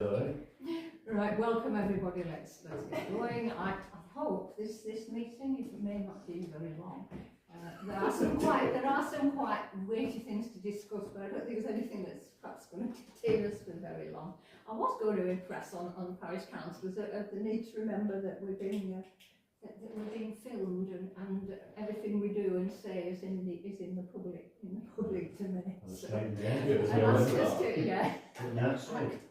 Right, welcome everybody. Let's get going. I hope this meeting, it may not be very long. There are some quite weighty things to discuss, but I don't think there's anything that's perhaps going to detain us for very long. I was going to impress on parish councillors that the need to remember that we're being filmed and everything we do and say is in the public domain. So,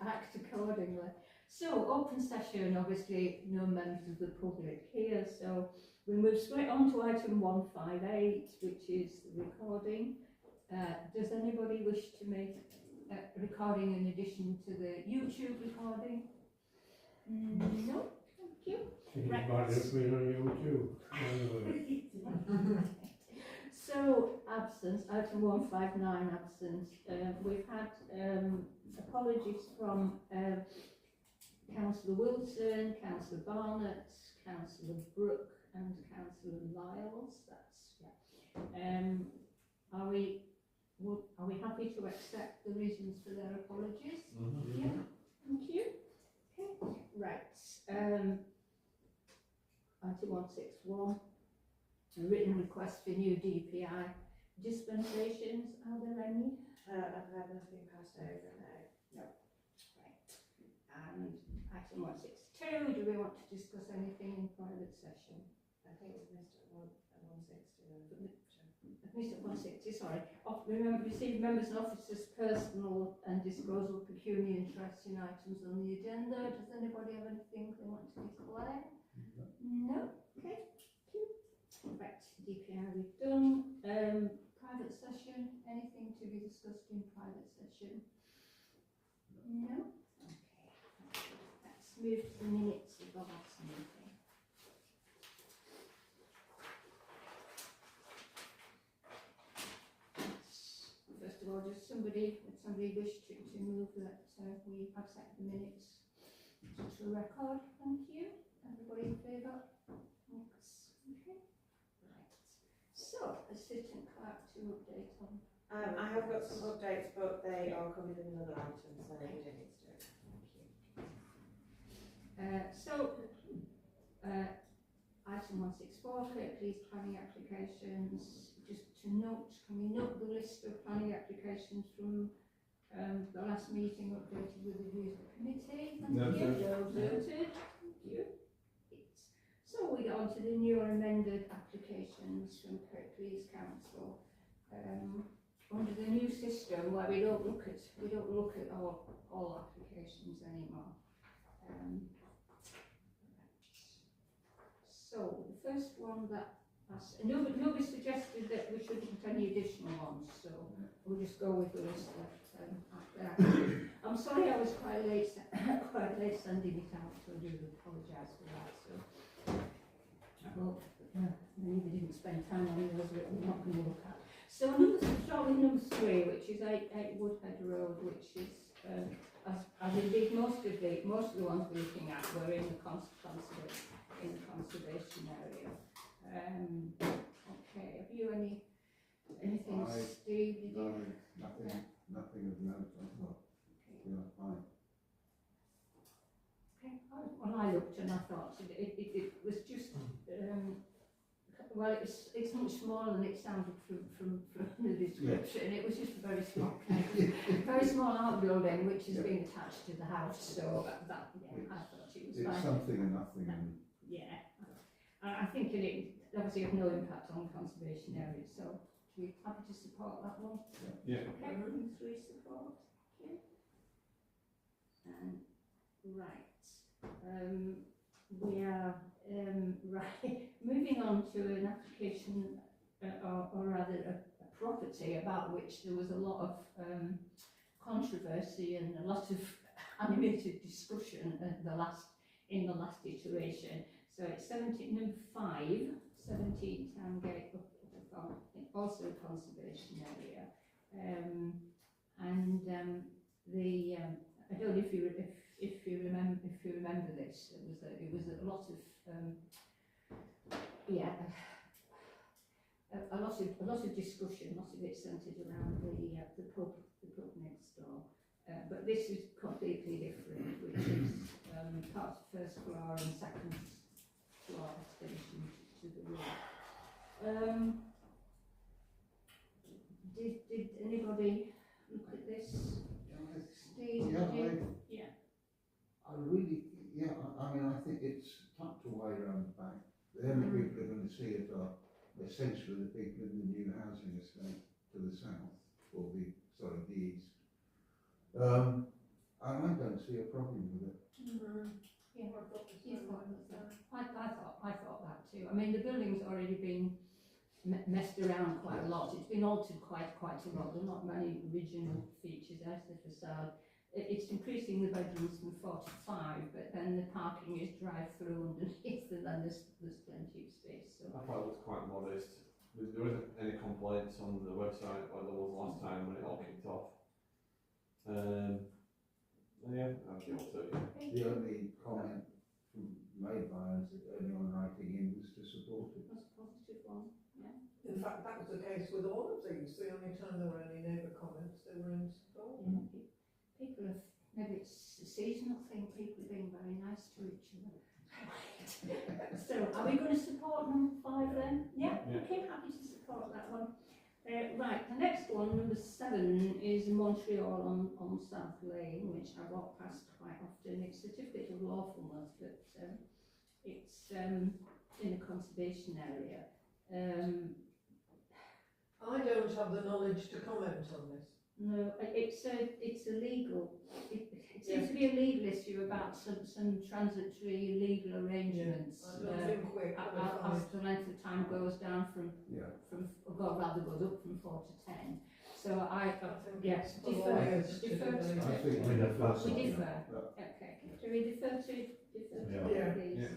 act accordingly. So open session, obviously no members of the public here, so we move straight on to item 158, which is the recording. Does anybody wish to make a recording in addition to the YouTube recording? No, thank you. Right. So, absence, item 159, absence. We've had apologies from Councillor Wilson, Councillor Barnett, Councillor Brooke and Councillor Lyles. Are we happy to accept the reasons for their apologies? Mm-hmm. Yeah, thank you. Okay, right. Item 161, a written request for new DPI dispensations. Are there any? I've had nothing passed over now. No. Right. And item 162, do we want to discuss anything in private session? I think we've missed at 160. Missed at 160, sorry. Receive members and officers' personal and disposal pecuniary interests in items on the agenda. Does anybody have anything they want to declare? No? Okay. Right, DPI we've done. Private session, anything to be discussed in private session? No? Okay. Let's move to the minutes of the last meeting. First of all, would somebody wish to move that we accept the minutes to record? Thank you. Everybody in favour? Thanks. Okay. Right. So, assistant clerk to update on. I have got some updates, but they are coming in another item, so we don't need to do it. Thank you. Item 164, please planning applications. Just to note, can we note the list of planning applications from the last meeting updated with the views of the committee? Thank you. Noted. Thank you. So we get on to the new or amended applications from Kirklees Council. Under the new system where we don't look at all applications anymore. So the first one that nobody suggested that we shouldn't put any additional ones, so we'll just go with the list that I'm sorry I was quite late sending it out, so I do apologise for that. So well, maybe we didn't spend time on those that we're not going to look at. So start with number 3, which is 8 Woodhead Road, which is as indeed most of the ones we're looking at were in the conservation area. Okay, have you anything, Steve? No, nothing of note. Okay. Yeah, fine. Okay. Well, I looked and I thought it was just well, it's much smaller than it sounded from the description. Yeah. It was just a very small outbuilding which is being attached to the house. So I thought it was it's fine. Something and nothing. Yeah, I think it obviously has no impact on conservation areas. So we're happy to support that one. Yeah. Okay, 3 support. Okay. Right. We are right. Moving on to an application, or rather a property about which there was a lot of controversy and a lot of animated discussion in the last iteration. So it's number 5, 17 Towngate, also a conservation area, I don't know if you remember this. It was a lot of a lot of discussion. A lot of it centred around the pub next door. but this is completely different, which is part of the first floor and second floor extension to the roof. Did anybody look at this? Steve, Yeah, did you? I really, I mean, I think it's tucked away around the back. The only people who are going to see it are essentially the people in the new housing estate to the south, or the east. And I don't see a problem with it. Yeah, I thought that too. I mean, the building's already been messed around quite a lot. It's been altered quite a lot. There are not many original features as the facade. It's increasing the bedrooms from 4 to 5, but then the parking is drive-through underneath, and then there's plenty of space. So I thought it was quite modest. There wasn't any complaints on the website like there was last time when it all kicked off. Yeah, I'd be all set. The only comment made by anyone writing in was to support it. that's a positive one. Yeah. In fact, that was the case with all of these. The only time there were any neighbour comments, they were in support. People have, maybe it's a seasonal thing, people being very nice to each other. So, are we going to support number 5 then? Yeah, okay, happy to support that one. Right, the next one, number 7, is Montreal on South Lane, which I walk past quite often. It's a certificate of lawfulness, but it's in a conservation area. I don't have the knowledge to comment on this. No, it's a legal. It seems to be a legal issue about some transitory legal arrangements. I don't think we're qualified. As the length of time goes down goes up from 4 to 10. So I think yes, it's for lawyers to defer. debate. I think We defer. We defer. Okay. Do we defer to Yeah. please? Yeah.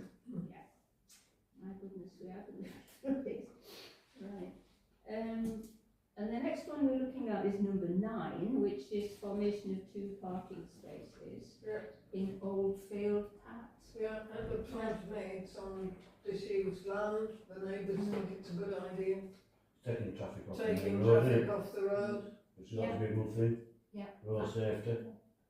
Yeah. My goodness, we haven't through this. Right. And the next one we're looking at is number 9, which is formation of 2 parking spaces in Oldfield Pat. Yeah, and the front me, it's on disused land. The neighbours think it's a good idea. Taking traffic off Taking the road, traffic off the road. which is ought to be a good thing. Yeah. Road safety,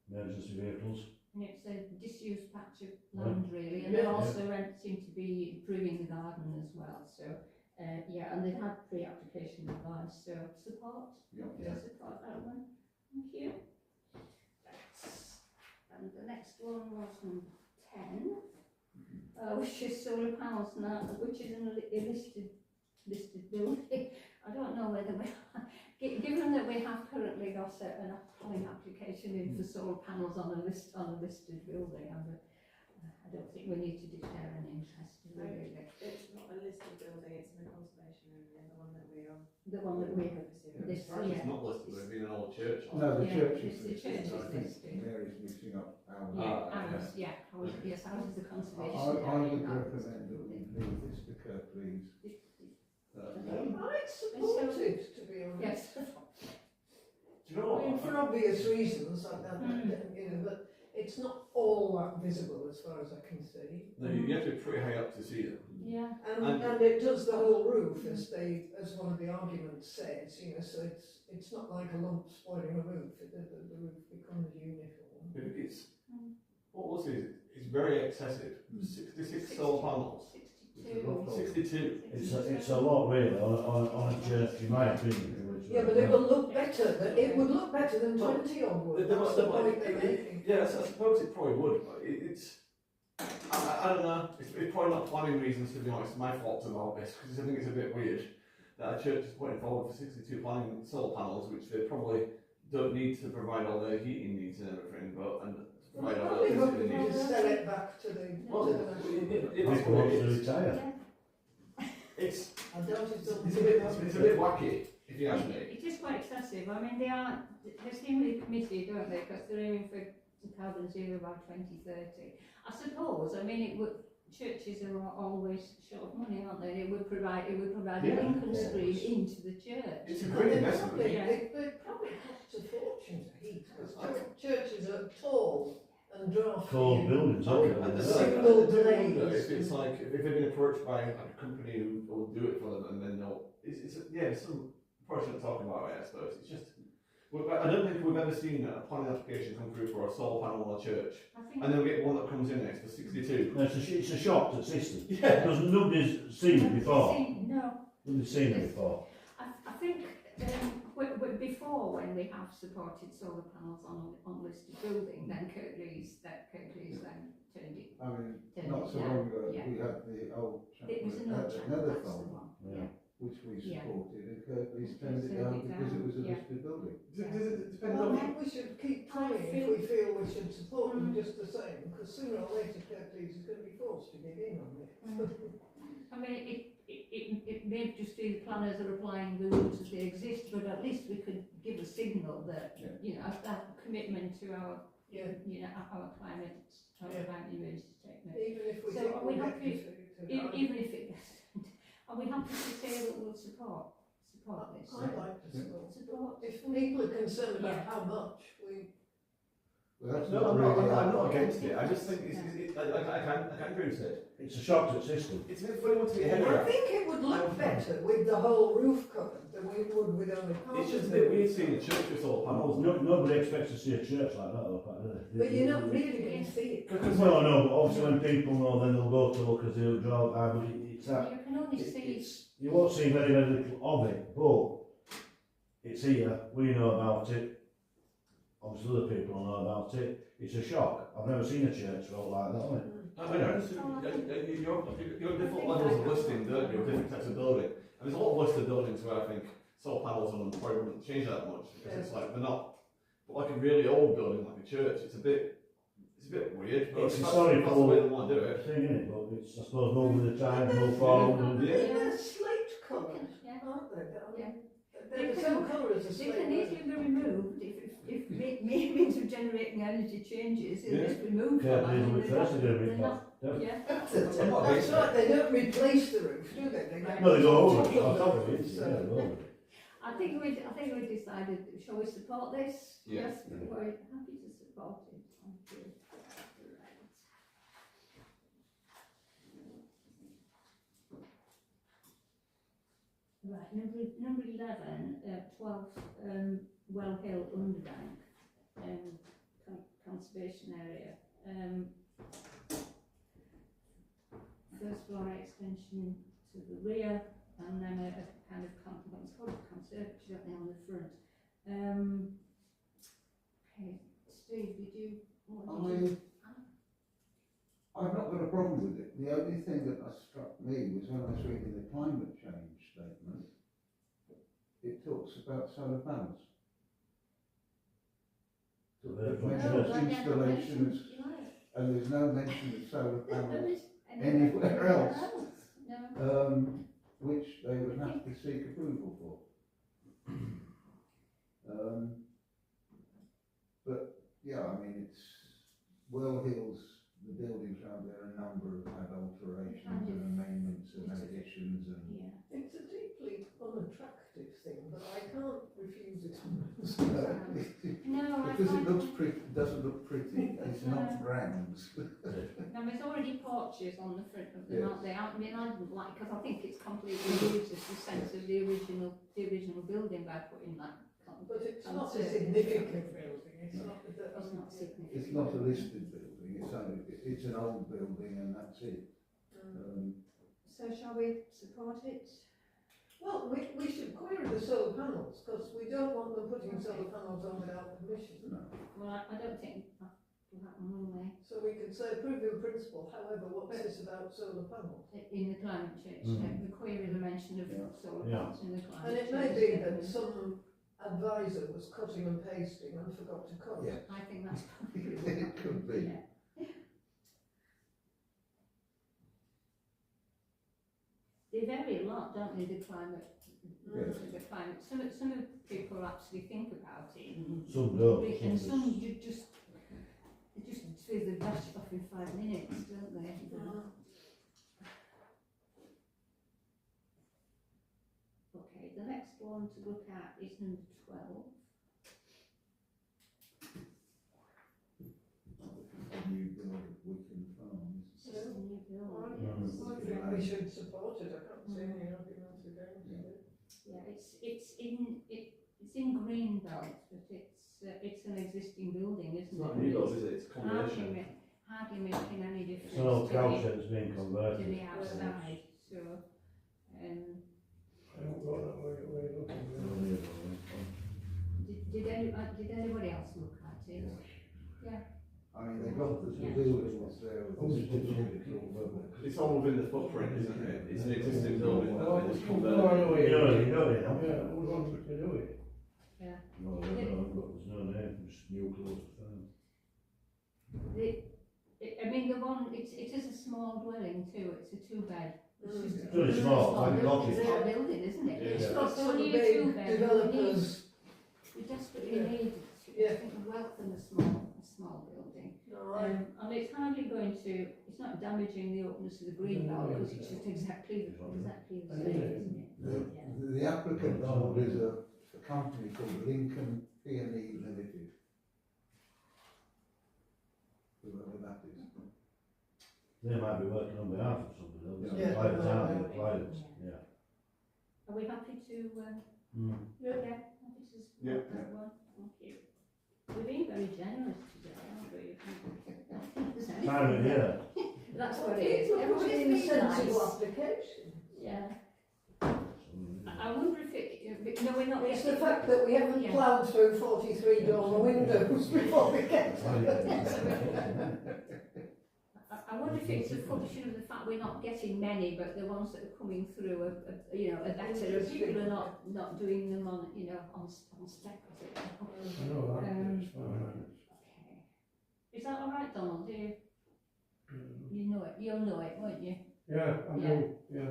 emergency vehicles. And it's a disused patch of land really, and they also seem to be improving the garden as well. So and they've had pre-application advice, so support. Support that one. Thank you. And the next one was number 10, which is solar panels now, which is a listed building. I don't know whether given that we have currently got an planning application in for solar panels on a listed building, I don't think we need to declare an interest, really. It's not a listed building, it's in a conservation area, the one that we are. The one that we have. It's not listed, there's been an old church on it. No, the Yeah, church it's is the church is I think listed. Mary's mixing up our. Ours, yes, ours is the conservation I would area. recommend that we leave this to Kurt, please. I'd support it, to be honest. Yes. Do you know I mean, what? for obvious reasons, but it's not all that visible as far as I can see. No, you have to be pretty high up to see them. Yeah. And it does the whole roof, as one of the arguments says, so it's not like a lump spoiling a roof, the roof becomes uniform. It's what was it? It's very excessive. 66 solar panels. 62. It's a lot really on a church, in my opinion. Yeah, but it will look better. It would look better than 20 odd would. That's the point they're making. Yes, I suppose it probably would, but it's. I don't know. It's probably not planning reasons, to be honest. My thoughts about this, because I think it's a bit weird that a church is putting forward for 62 planning solar panels, which they probably don't need to provide all their heating needs and everything, but and Well, provide all probably their hoping electricity to needs. sell it back to the. Well, to the it is People what want it to is. retire. It's I doubt it's done. it's a bit wacky, if you ask me. It is quite excessive. I mean, they seem really committed, don't they? Because they're aiming for carbon zero by 2030. I suppose. I mean, churches are always short of money, aren't they? It would provide an income stream into the church. It's a great investment. They probably cost a fortune to heat, because churches are tall and drafty. Cold buildings, aren't And they? the single I do glazed. wonder if it's like if they've been approached by a company who will do it for them, and then they'll. It's some probably shouldn't talk about it. I suppose it's just I don't think we've ever seen a planning application come through for a solar panel on a church, I think. and then we get one that comes in next for 62. No, it's a shock to the system. Yeah. Because nobody's seen it before. No, Nobody's seen it before. I think before when they have supported solar panels on listed building, then Kirklees then turned it. I mean, Turned not it so down, long ago, yeah. we had the old chap It was with another chap, another that's the farm, one. Yeah. which we Yeah. supported, and Kirklees They turned it turned down it because it down, was a yeah. listed building. Does it depend Well, I on... think we should keep trying if we feel we should support them just the same, because sooner or later Kirklees is going to be forced to give in on it. I mean, it may just be the planners are applying the rules as they exist, but at least we could give a signal that, Yeah. you know, that commitment to our, Yeah, you know, our climate emergency statement. even if we So think are we'll we get happy- to Even if it doesn't, are we happy to say that we'll support this? I'd like to support. Support. If people are concerned about Yeah. how much, we, Well, that's No, not I'm really not our- against it. I just think I can agree with it. It's a shock to the system. It's a bit funny to be ahead I of it. think it would look better with the whole roof covered than we would with only part It's just a of bit the weird roof. seeing a church with solar panels. Nobody expects to see a church like that, though, do they? But you're not really going to see it. Well, no, but obviously when people know, then they'll go to look as they'll draw. But it's that. You can only see, You won't see very, very little of it, but it's here. We know about it. Obviously, other people know about it. It's a shock. I've never seen a church built like that, have I? I mean, you're different levels of listing, don't you, of different types of building. And there's a lot of listed buildings where I think solar panels on them probably wouldn't change that much, because it's like, they're not, but like a really old building like a church, it's a bit weird, but It's that's historical. the way they want to do it. Thing, innit? But it's, I suppose, over the time, move forward. And, Yeah. They're slate coloured, yeah. aren't they? Yeah. They're the same colour as a They slate. can easily be removed if means of generating energy changes, it'll Yeah. just be moved. Yeah, from, I these mean, will be they're first not- to do they're it, not- but- Yeah. I'm not That's against right, they don't replace the roof, do they? They Right. No, they go over top it. On of top the of it, roof, yeah, so- they go over it. I think we decided, shall we support this? Yeah. Yes, we're happy to support it. Thank you. Right, number 11, 12, Well Hill Underbank, conservation area. First floor extension to the rear, and then a kind of what's called a conservatory on the front. Okay, Steve, did you? I mean, I've not got a problem with it. The only thing that struck me was when I was reading the climate change statement, it talks about solar panels. So They're it from mentions church. installations, and there's no mention of solar panels, Anywhere anywhere else. No. Which they would have to seek approval for. But yeah, I mean, it's Well Hills, the buildings around there, a number have had alterations and amendments and additions and. Yeah. It's a deeply unattractive thing, but I can't refuse it. No, I Because it find- looks pretty, doesn't look pretty, it's not grounds. Now, there's already porches on the front of them, Yes. aren't they? I mean, I didn't like, because I think it's completely loses the sense of the original building by putting that. But it's not a conservatory. significant building, it's not. It's not significant. It's not a listed building, it's an old building and that's it. So shall we support it? Well, we should query the solar panels, because we don't want them putting solar panels on without permission. No. Well, I don't think that will happen, will they? So we could say approve in principle, however, what's this about solar panels? In the climate change, the query, the mention of Yeah. solar Yeah. panels in the climate And change. it may be that statement. some advisor was cutting and pasting and forgot to cut. Yeah. I think that's probably. It could be. Yeah. They vary a lot, don't they, the climate? Yes. The climate. Some of people actually think about it. Some don't. And Some some you just feel they dash it off in 5 minutes, don't they? Okay, the next one to look at is number 12. A new build at Wickham Farms. This is a new build. I think we should support it, I can't see any arguments against it. Yeah, it's in it's in Greenbelt, but it's an existing building, It's isn't not it? new builds, is it? It's combination. Hardly making any difference It's an old to cow the, shed that's being to converted. the outside, so, I don't go that way, looking. did anybody else look at it? I mean, they've got the buildings there with Oh, the it's different. certificate. It's all within the footprint, isn't it? It's an existing building that they just Oh, converted. I know it. You know it now. Yeah, we wanted to do it. No, but there's no name, just nuclear firm. I mean, the one, it is a small dwelling too, it's a two-bed. It's just a Really small, like a building. cottage. It's a building, isn't it? Yeah. It's It's got not some of only the a big two-bed. developers. We desperately Yeah. need, Yeah. I think, welcome a small building. No, I, And it's hardly going to, it's not damaging the openness of the green belt, because it's just exactly the same, isn't it? The applicant, Donald, is a company called Lincoln P&E Limited. Whoever that is. They might be working on behalf of somebody else. Yeah. Like the town, Yeah. clients, yeah. Are we happy to, yeah. happy to Yeah. support that one? Thank you. We're being very generous today, aren't we? Time of year. That's what it is. Everybody's It's being a sensible nice. application. Yeah. I wonder if it, no, we're not. It's the fact that we haven't Yeah. ploughed through 43 dormer windows before we get to I wonder if it's a function of the fact we're not getting many, but the ones that are coming through are better. People are not doing them on, on spec, as it were. I know that, Um, it's fine. Okay. Is that all right, Donald? Do you, Mm. you know it? You'll know it, won't you? Yeah, I do, yeah.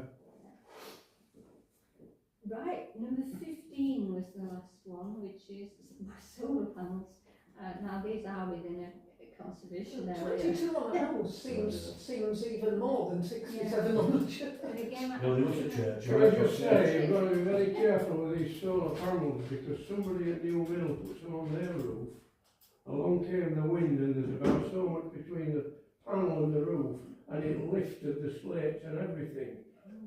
Right. Number 15 was the last one, which is my solar panels. Now these are within a conservation area. 22 on the house seems even more than 67 on the church. But again, No, they was a church. Can I just say, you've got to be very careful with these solar panels, because somebody at New Mill puts them on their roof. Along came the wind, and there's about so much between the panel and the roof, and it lifted the slates and everything.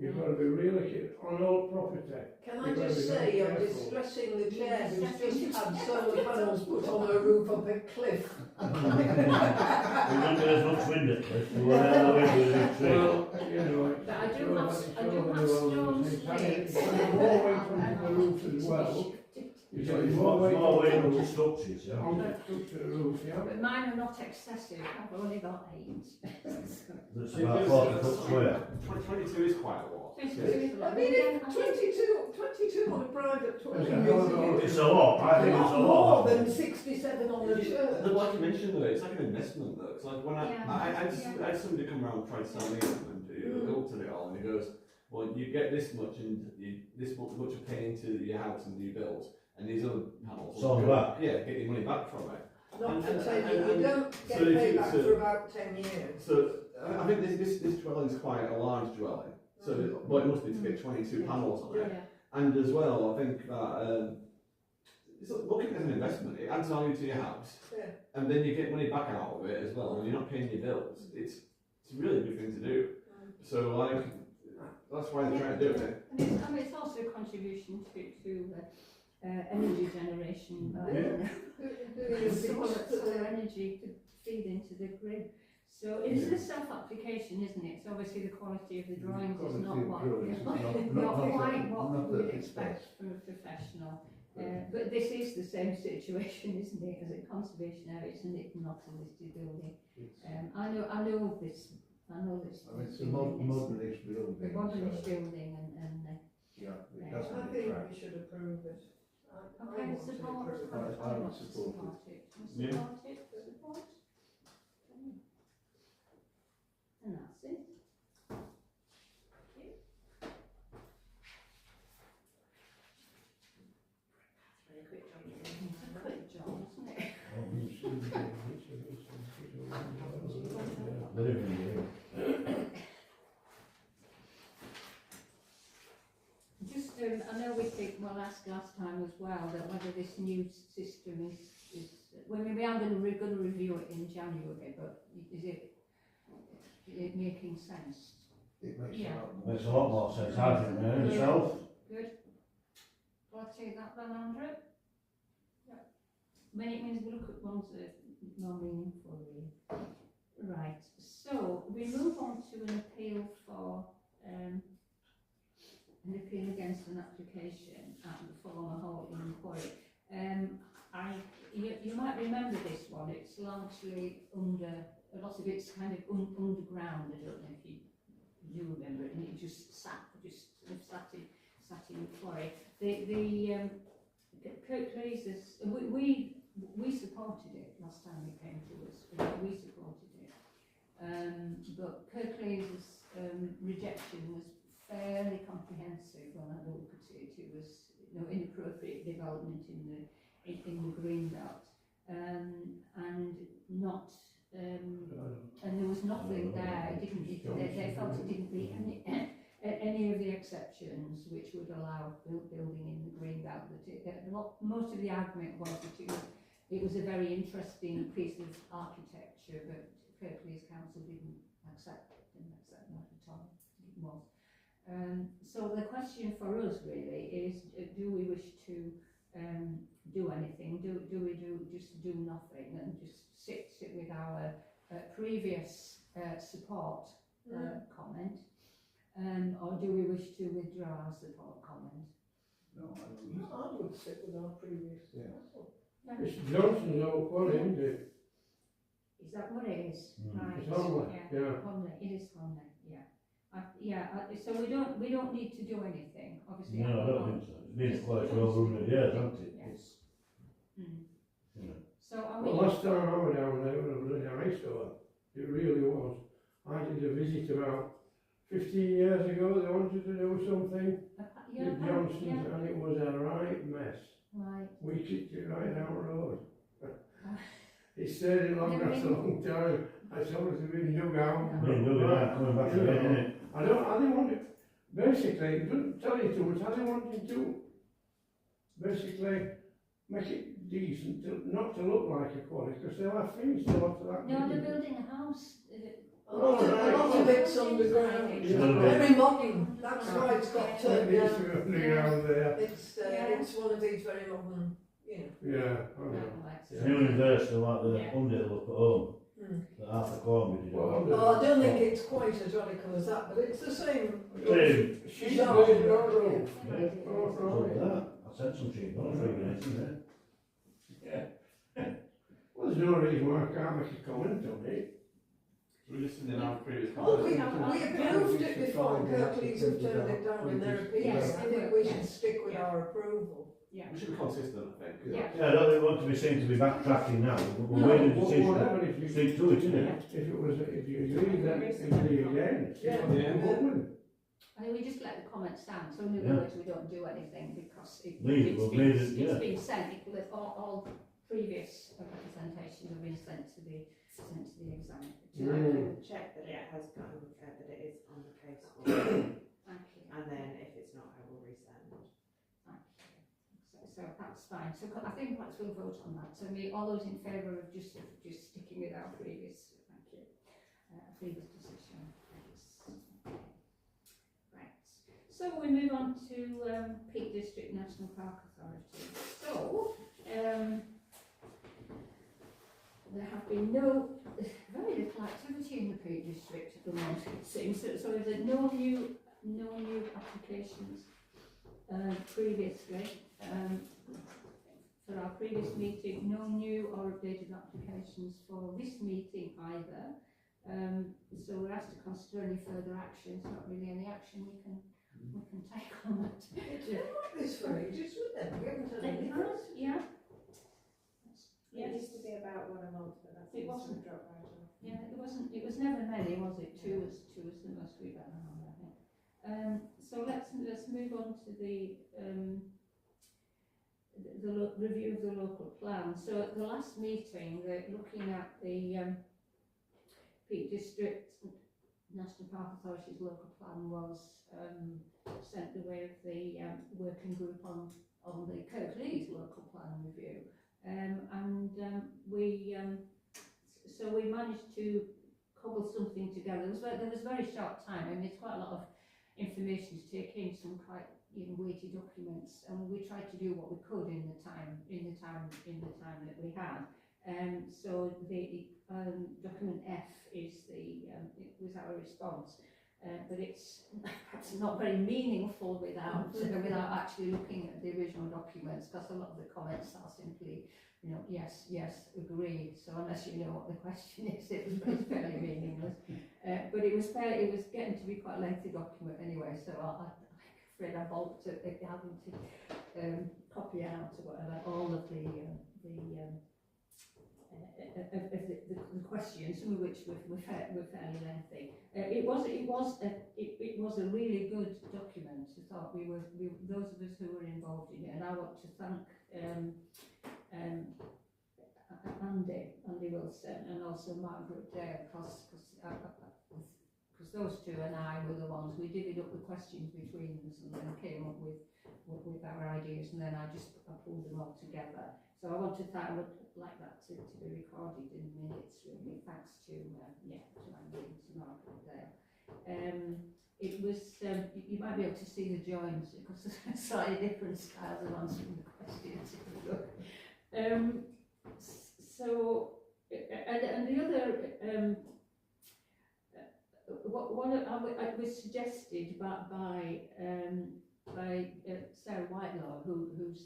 You've got to be really careful on old property. Can I just say, you're distressing the chair who's just had solar panels put on her roof up a cliff. Remember there's much wind at Cliff, we were there the wind with a tree. Well, you know, But I do have stone slates. It's got more weight onto the roof as well. You've got more weight More weight on onto the the structures, yeah. on the structure of the roof, yeah. But mine are not excessive. I've only got 8. That's about 40 foot square. 22 is quite a lot. I mean, if 22 on a private There's dwelling a lot of- It's a lot, I think it's a more lot. than 67 on the church. Like you mentioned though, it's like an investment though, because like when Yeah. I had somebody come around and try to sell me them, and he looked at it all and he goes, well, you get this much and this much you're paying into your house and new builds, and these other panels. It's on the back. Yeah, get your money back from it. Not for And- 10 years, you don't get so if paid you- back so- for about 10 years. So I think this dwelling is quite a large dwelling. So what it must be to get 22 panels on it. And as well, I think that it's looking at it as an investment. It adds value to your house, Yeah. and then you get money back out of it as well. And you're not paying your bills. It's a really good thing to do. So like that's why they're trying to do it. And it's also a contribution to energy generation. Solar energy to feed into the grid. So it is a self-application, isn't it? So obviously the quality of the drawings is not what, not quite what we would expect from a professional. But this is the same situation, isn't it, as a conservation area, it's not a listed building. I know this. I mean, it's a modernish building. The modernish so, building and yeah, it I doesn't think attract. we should approve it. I okay, want to support. approve it. I would want to support it. Yeah. Support it. Support. Okay. And that's it. Thank you. Very quick job. It's a quick job, isn't it? Just, I know we think, well, asked last time as well, that whether this new system is well, we are going to review it in January, but is it making sense? It makes Yeah. a lot more sense. Makes a lot more sense, I think, man, itself. Good. Well, I'll take that then, Andrew. means we look at ones that are more meaningful, really. Right, so we move on to an appeal for, an appeal against an application at the former Horton Quarry. You might remember this one, it's largely under, a lot of it's kind of underground, I don't know if you do remember it, and it just sat in the quarry. Kirklees is, we supported it last time it came to us, we supported it. But Kirklees' rejection was fairly comprehensive when I looked at it. It was, inappropriate development in the green belt, and not, and there was nothing there. They felt it didn't meet any of the exceptions which would allow building in the green belt. Most of the argument was that it was a very interesting piece of architecture, but Kirklees Council didn't accept that at all. It was. So the question for us really is, do we wish to do anything? Do we just do nothing and just sit with our previous support comment, or do we wish to withdraw our support comment? No, I would sit with our previous. Yeah. It's Johnson's old quarry, isn't it? Is that what it is? Right. It's Homley, yeah. Homley. It is Homley. Yeah. So we don't need to do anything. Obviously. No, I don't think so. It's been quite for over 100 years, hasn't it? Yes. You know. So are we? Well, last time I was down there, it was a bloody eyesore. It really was. I did a visit about 15 years ago. They wanted to do something with Johnson's, and it was a right mess. Right. We kicked it right down the road. It stayed in long grass a long time. I saw it had been dug out. Been dug out, coming back again, isn't it? I didn't want it. Basically, it doesn't tell you too much. I didn't want it to basically make it decent, not to look like a quarry, because they'll have finished a lot of that. No, they're building a house. A lot of it's underground. Yeah. Very modern. That's why it's got turned It's down. underground there. It's one of these very modern, Yeah, I know. It's new university like the Yeah. Underhill up at home. Mm. That Arthur Cornby did. Well, Well, I don't think it's quite as radical as that, but it's the same. Same. She's building our roof. Yeah. Oh, Something like right. that. I said some cheap ones for you, isn't it? Well, there's no reason why I can't make a comment on it. We listened in our previous Well, we conversation. approved it before Kirklees have turned it down in their opinion. Yes, I think we should yes. stick with our approval. We should be consistent, I think. Yeah. Yeah, I don't think we want to be seen to be backtracking now. We're No. waiting to What decision. happened if you, Stick to it, isn't it? if you agree, then agree again. Yeah. And we just let the comments stand, so in Yeah. other words, we don't do anything because Leave it, we'll leave it, yeah. it's been sent, all previous representations have been sent to the examiner. So I can check that it has gone, that it is on the case board, Thank you. and then if it's not, I will resend. Thank you. So that's fine. So I think perhaps we'll vote on that. So all those in favour of just sticking with our previous, thank you, previous decision. Thanks. Okay. Right. So we move on to Peak District National Park Authority. So there have been very little activity in the Peak District at the moment, it seems. So there's no new applications previously. For our previous meeting, no new or updated applications for this meeting either. So we're asked to consider any further action. It's not really any action we can take on that. It's been like this for ages, with them. We haven't had It any. has, yeah. It used to be about one a month, but that It seems to wasn't. have dropped right off. Yeah, it was never many, was it? Two was the most we've ever had, I think. So let's move on to the review of the local plan. So at the last meeting, looking at the Peak District National Park Authority's local plan was sent the way of the working group on the Kirklees local plan review. So we managed to cobble something together. There was very short time. I mean, it's quite a lot of information to take in, some quite weighty documents, and we tried to do what we could in the time that we had. So the document F is it was our response, but it's perhaps not very meaningful without actually looking at the original documents, because a lot of the comments are simply, yes, agree. So unless you know what the question is, it's fairly meaningless. But it was getting to be quite a lengthy document anyway, so I'm afraid I balked at having to copy out or whatever all of the questions, some of which were fairly lengthy. It was a really good document. I thought those of us who were involved in it, and I want to thank Andy Wilson and also Margaret Dale, because those two and I were the ones, we divvied up the questions between us and then came up with our ideas, and then I pulled them all together. So I would like that to be recorded in minutes, really. Thanks to Andy and to Margaret Dale. It was, you might be able to see the joins, because there's slightly different styles of answering the questions if you look. So, and the other, it was suggested by Sarah Whitelaw, who's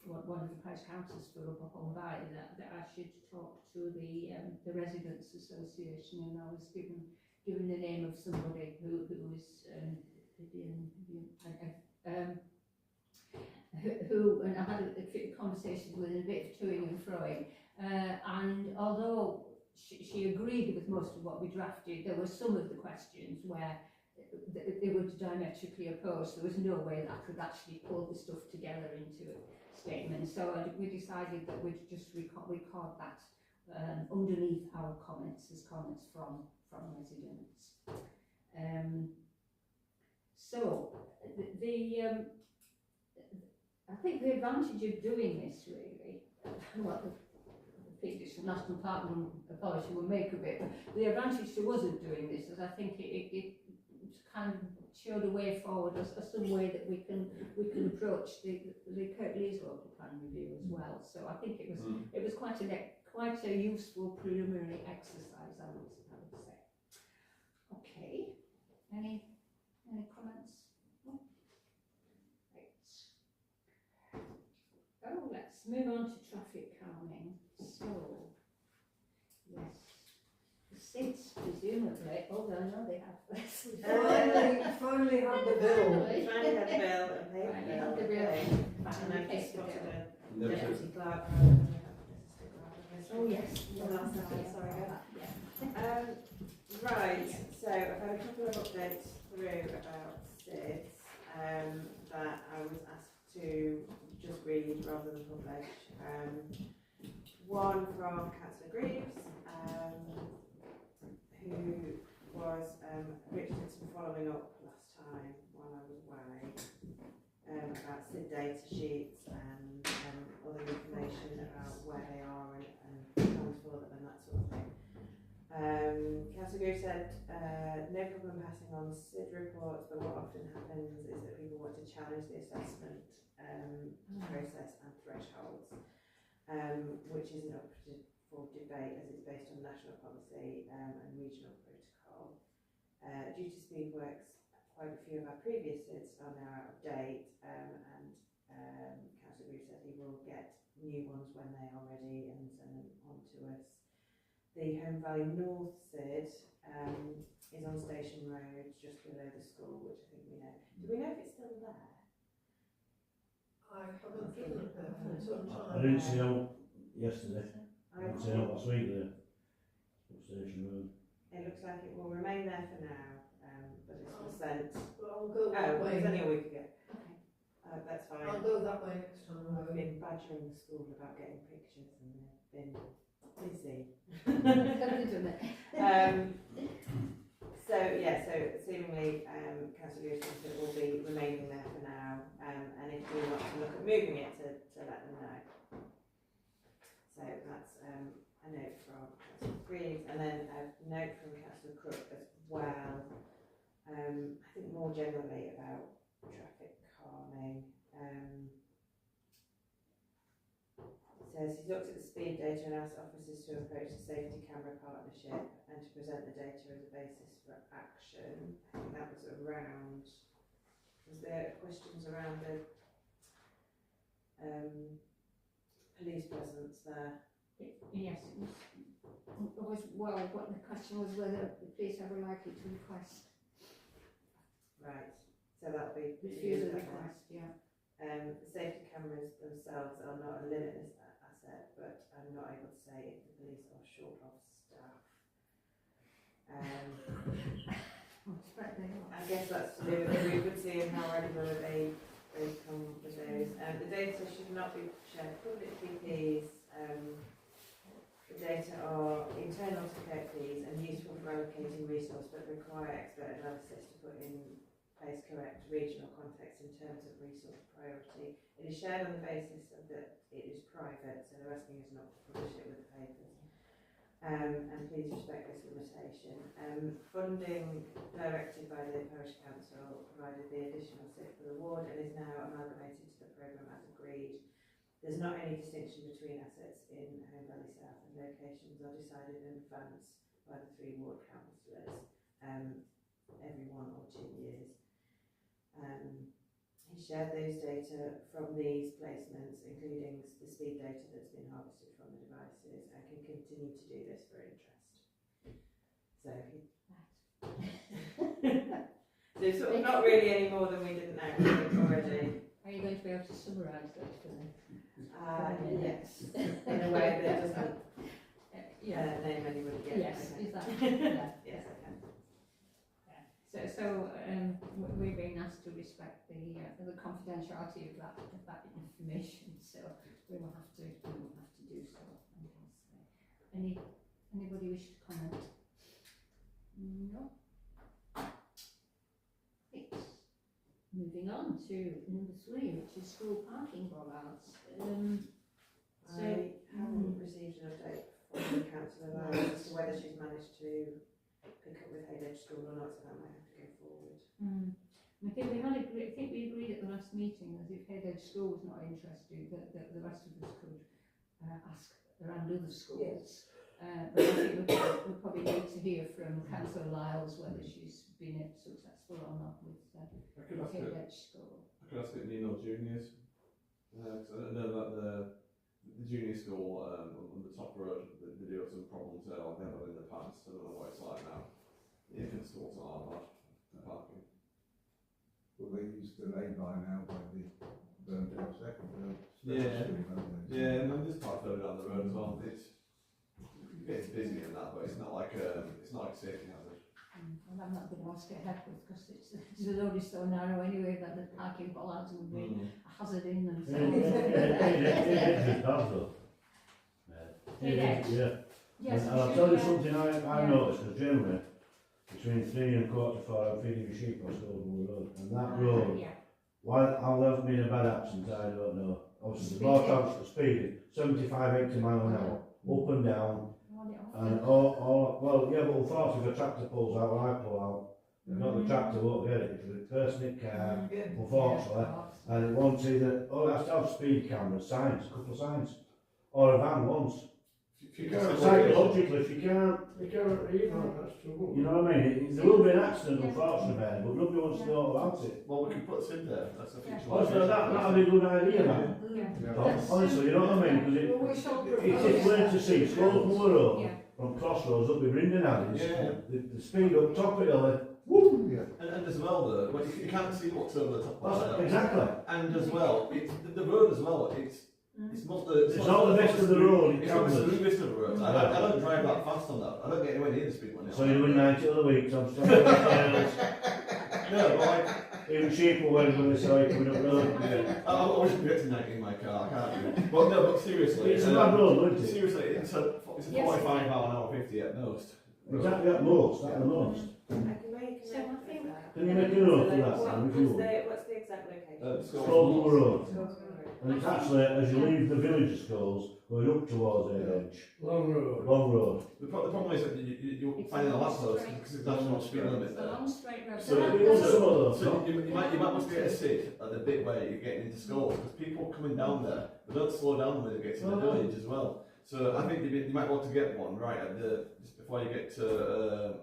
one of the parish councillors for Upper Holme Valley, that I should talk to the Residents Association, and I was given the name of somebody who and I had a few conversations with, a bit of toing and froing, and although she agreed with most of what we drafted, there were some of the questions where they were diametrically opposed. There was no way that I could actually pull the stuff together into a statement. So we decided that we'd just record that underneath our comments as comments from residents. So I think the advantage of doing this really, well, the Petersham National Park Authority will make of it, but the advantage to us of doing this is I think it kind of showed a way forward, as some way that we can approach the Kirklees local plan review as well. So I think it was quite a useful preliminary exercise, I would say. Okay, any comments? No? Right. Oh, let's move on to traffic calming. So, yes. SIDS, presumably, although I know they have this. Finally had the bill. Finally had the bill and paid Finally the had the bill. bill. Okay. And Finally I've paid just the spotted bill. a deputy clerk. Oh yes. Sorry. Yeah. Right, so I've had a couple of updates through about SIDS that I was asked to just read rather than publish. One from Councillor Greaves, who was Richard did some following up last time while I was away about SID data sheets and other information about where they are and plans for them and that sort of thing. Councillor Greaves said no problem passing on SID reports, but what often happens is that people want to challenge the assessment process and thresholds, which isn't up for debate as it's based on national policy and regional protocol. Due to speed works, quite a few of our previous SIDs are now out of date, and Councillor Greaves said he will get new ones when they are ready and send them on to us. The Holme Valley North SID is on Station Road, just below the school, which I think we know. Do we know if it's still there? I haven't driven there for some time. I didn't see out yesterday. I didn't see out last week there. Station Road. It looks like it will remain there for now, but it's been sent. Well, I'll go that Oh, it way. was only a week ago. Okay. That's fine. I'll go that way next time. I've been badgering the school about getting pictures and they've been busy. So yeah, so seemingly Councillor Greaves thinks it will be remaining there for now, and if we want to look at moving it to let them know. So that's a note from Councillor Greaves, and then a note from Councillor Crook as well. I think more generally about traffic Says he's looked at the speed data and asked officers to approach the safety camera partnership and to present the data as a basis for action. I think that was around, was there questions around the police presence there? Yes, it was, well, what the question was whether the police are likely to request, Right, so that'll be. refuse a request, yeah. The safety cameras themselves are not a limitless asset, but I'm not able to say if the police are short of staff. I guess that's to do with the frequency and how regular they come with those. The data should not be shared publicly, please. The data are internal to KPs and useful for allocating resource, but require expert analysis to put in place correct regional context in terms of resource priority. It is shared on the basis of that it is private, so they're asking us not to publish it with the papers. And please respect this limitation. Funding directed by the parish council provided the additional SIP for the ward and is now amalgamated to the programme as agreed. There's not any distinction between assets in Home Valley South, and locations are decided in advance by the 3 ward councillors every 1 or 2 years. He shared those data from these placements, including the speed data that's been harvested from the devices, and can continue to do this for interest. So he so sort of not really any more than we didn't know already. Are you going to be able to summarise that for them? Yes, in a way that doesn't name anybody yet. Yes, Okay. is that, yeah. Yes, I can. So we're being asked to respect the confidentiality of that information, so we will have to do so. Anybody wish to comment? No. Right. Moving on to number 3, which is school parking rollouts. I haven't received an update from the council as to whether she's managed to pick up with Haydedge School or not, so that might have to go forward. I think I think we agreed at the last meeting that if Haydedge School was not interested, that the rest of us could ask around other schools. But I think we'll probably need to hear from Councillor Lyles whether she's been successful or not with Haydedge School. I could ask it Nino Juniors. Because I know that the junior school on the top road, they do have some problems there, like they have in the past. I don't know what it's like now. The infant schools aren't bad for parking. Well, they use the lay-by now by the Burntown Second. Yeah, yeah, and then there's quite further down the road as well. It's busy and that, but it's not like a safety hazard. And I'm not going to ask it ahead with because the road is so narrow anyway that the parking bollards would be a hazard in themselves. It is bad though. Yeah. Yes, And I'll tell you something I noticed, because generally, between 3 and 4:45 I'm feeding the sheep on Scotland Road, and that road, why how there hasn't been a bad accident, I don't know. Obviously, the more times for speeding, 75, 80 mile an hour, up and down, and well, yeah, but unfortunately, if a tractor pulls out, when I pull out, not the tractor won't get it, it's the person it can, unfortunately, and it won't see that, it has to have speed cameras, signs, a couple of signs, or a van once. Psychologically, if you can't, that's too much. you know what I mean? There will be an accident, unfortunately, there, but nobody wants to know about it. Well, we can put us in there. That's a future. Honestly, that'd be a good idea, man. Honestly, you know what I mean? Because it's plain to see, Scotland Road, from Crossroads up to Brindon Alleys, the speed up top of the hill, woo! And as well, though, when you can't see what's over the top of the hill. Exactly. And as well, it's the road as well. It's not the best of the road. It's not the smoothest of the roads. I don't drive that fast on that. I don't get anywhere near the speed limit. So you're doing 90 other weeks, I'm still on the hills. No, but like, Even sheep will wait when they saw you coming up the road. yeah. I wouldn't be able to 90 in my car, I can't do it. But no, but seriously. It's a bad road, isn't it? Seriously, it's a 45 mile an hour 50 at most. Exactly at most, at the most. I can make So I think- Can you make a note of that, Sam, if you would? What's the exact location? Scotland Road. Scotland Road. And it's actually, as you leave the village schools, going up towards Edge, Long road. long road. The problem is that you're finding the lamppost because it's national speed limit It's a there. long straight road. So The It was some lamppost- of those. So you might want to get a sit at the bit where you're getting into schools because people coming down there, they don't slow down when they get to the village as well. So I think you might want to get one right at just before you get to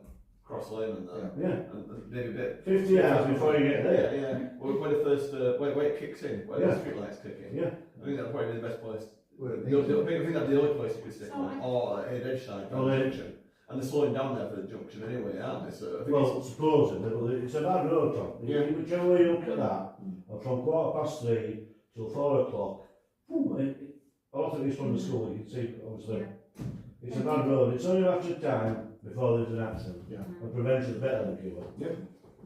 Cross Lane and that. Yeah, And maybe a bit 50 yards before you get there. Yeah, yeah. Where the first where it kicks in, where Yeah. the street lights kick in. Yeah. I think that'd probably be the best place. Well, I think that's the only place you could stick So one, or at Edge side, Oh, around the yeah. junction. And they're slowing down there for the junction anyway, aren't they? So I think Well, supposedly, but it's a bad road, Tom. Yeah. Whichever way you look at that, and from 3:15 till 4 o'clock, a lot of it's from the school, you can see, obviously. Yeah. It's a bad road. It's only after time before there's an accident. Yeah. And prevention's better than cure.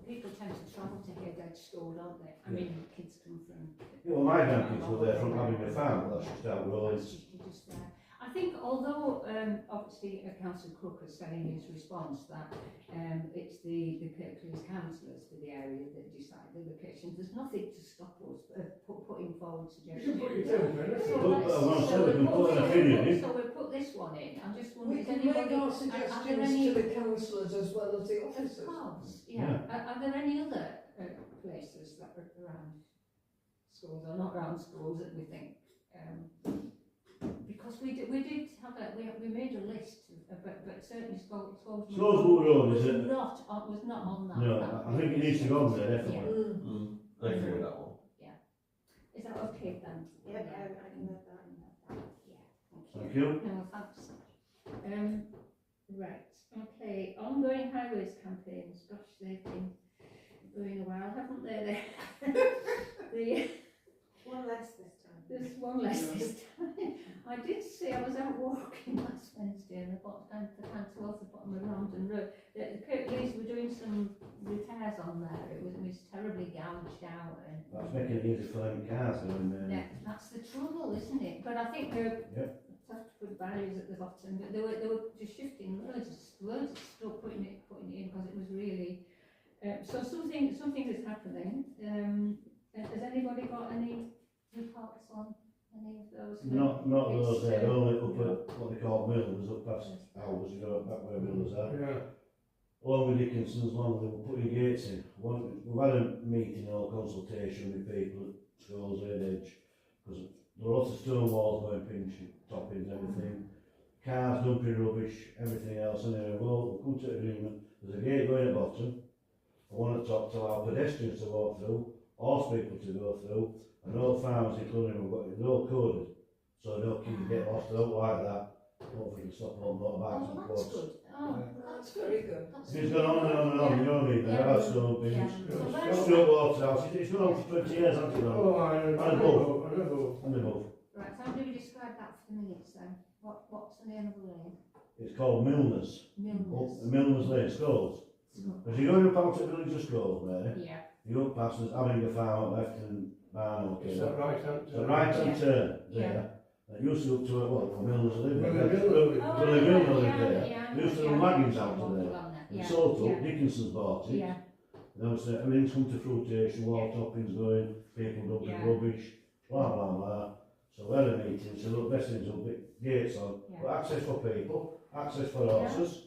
People tend to travel to Headedge School, don't they? I mean, kids come from. Yeah, well, my grandkids were there from having a farm, that's just out roads. You're just there. I think although obviously Councillor Cook has said in his response that it's the Kirklees councillors for the area that decide the location, there's nothing to stop us putting forward You can suggestions. put your two minutes. So But, let's- well, so so we we'll can put an this opinion one- in. So we'll put this one in. I just wonder We if can anybody. make our are there suggestions any? to the councillors as well as the Of officers. course, yeah. Are there any other places that are around schools or not around schools that we think? Because we did have we made a list, but certainly schools. Scottswood Road, is it? Was not on that. No, that I think it needs to go on there, Yeah. definitely. Mm. I agree with that one. Is that okay then? Yep, Yeah. I can have that. Yeah, Thank you. No, thanks. Right, okay, ongoing highways campaigns, gosh, they've been going a while, haven't they? One less this time. There's one less this time. I did see, I was out walking last Wednesday and I got down to towards the bottom of London Road. The Kirklees were doing some repairs on there, it was terribly gouged out and. That's making it easy for them cars going there. Yeah, that's the trouble, isn't it? But I think they're have to put barriers at the bottom, but they were just shifting loads of stuff, putting it in because it was really. So something is happening. Has anybody got any reports on any of those? Not those there, It's, only up at what they call Millers, up past Howells, you know, back where Millers are. Yeah. Along with Dickinson's, along with putting gates in. We've had a meeting or consultation with people at schools, Edge, because there are lots of stone walls going pinching, toppings, everything. Cars dumping rubbish, everything else, and anyway, we'll come to agreement. There's a gate going at the bottom, and one at the top to allow pedestrians to walk through, horse people to go through, and all farmers, including them, they're all coded, so no kids get lost. They don't like that. Hopefully, we can stop all motorbikes and Oh, that's quads. good. Oh, That's very good. that's It's gone on and on and on, you know what I mean? There are stone bins, Stuart Waterhouse, it's gone on for 20 years, hasn't it? Oh, I know. And above. Right, how do we describe that for the minutes then? What's the name of the lane? It's called Milner's. Milner's. Milner's Lane, Scholes. As you're going up out to the village of Scholes, Mary, Yeah. you look past there's Abingdon Farm left and Barn, okay. It's a right hand It's a right hand Yeah. turn Yeah. there. It used to look to it, what, for Milner's living. Well, the Milner- Oh, Well, they will know yeah, there. yeah, There used to be yeah, wagons yeah, out of there. along there. And Yeah, sold yeah, up, Dickinson's bought it. yeah. And obviously everything's come to fruitation, wall Yeah. toppings going, people dumping Yeah. rubbish, blah blah blah. So we had a meeting, so look, best things will be gates on, Yeah. but access for people, access for horses.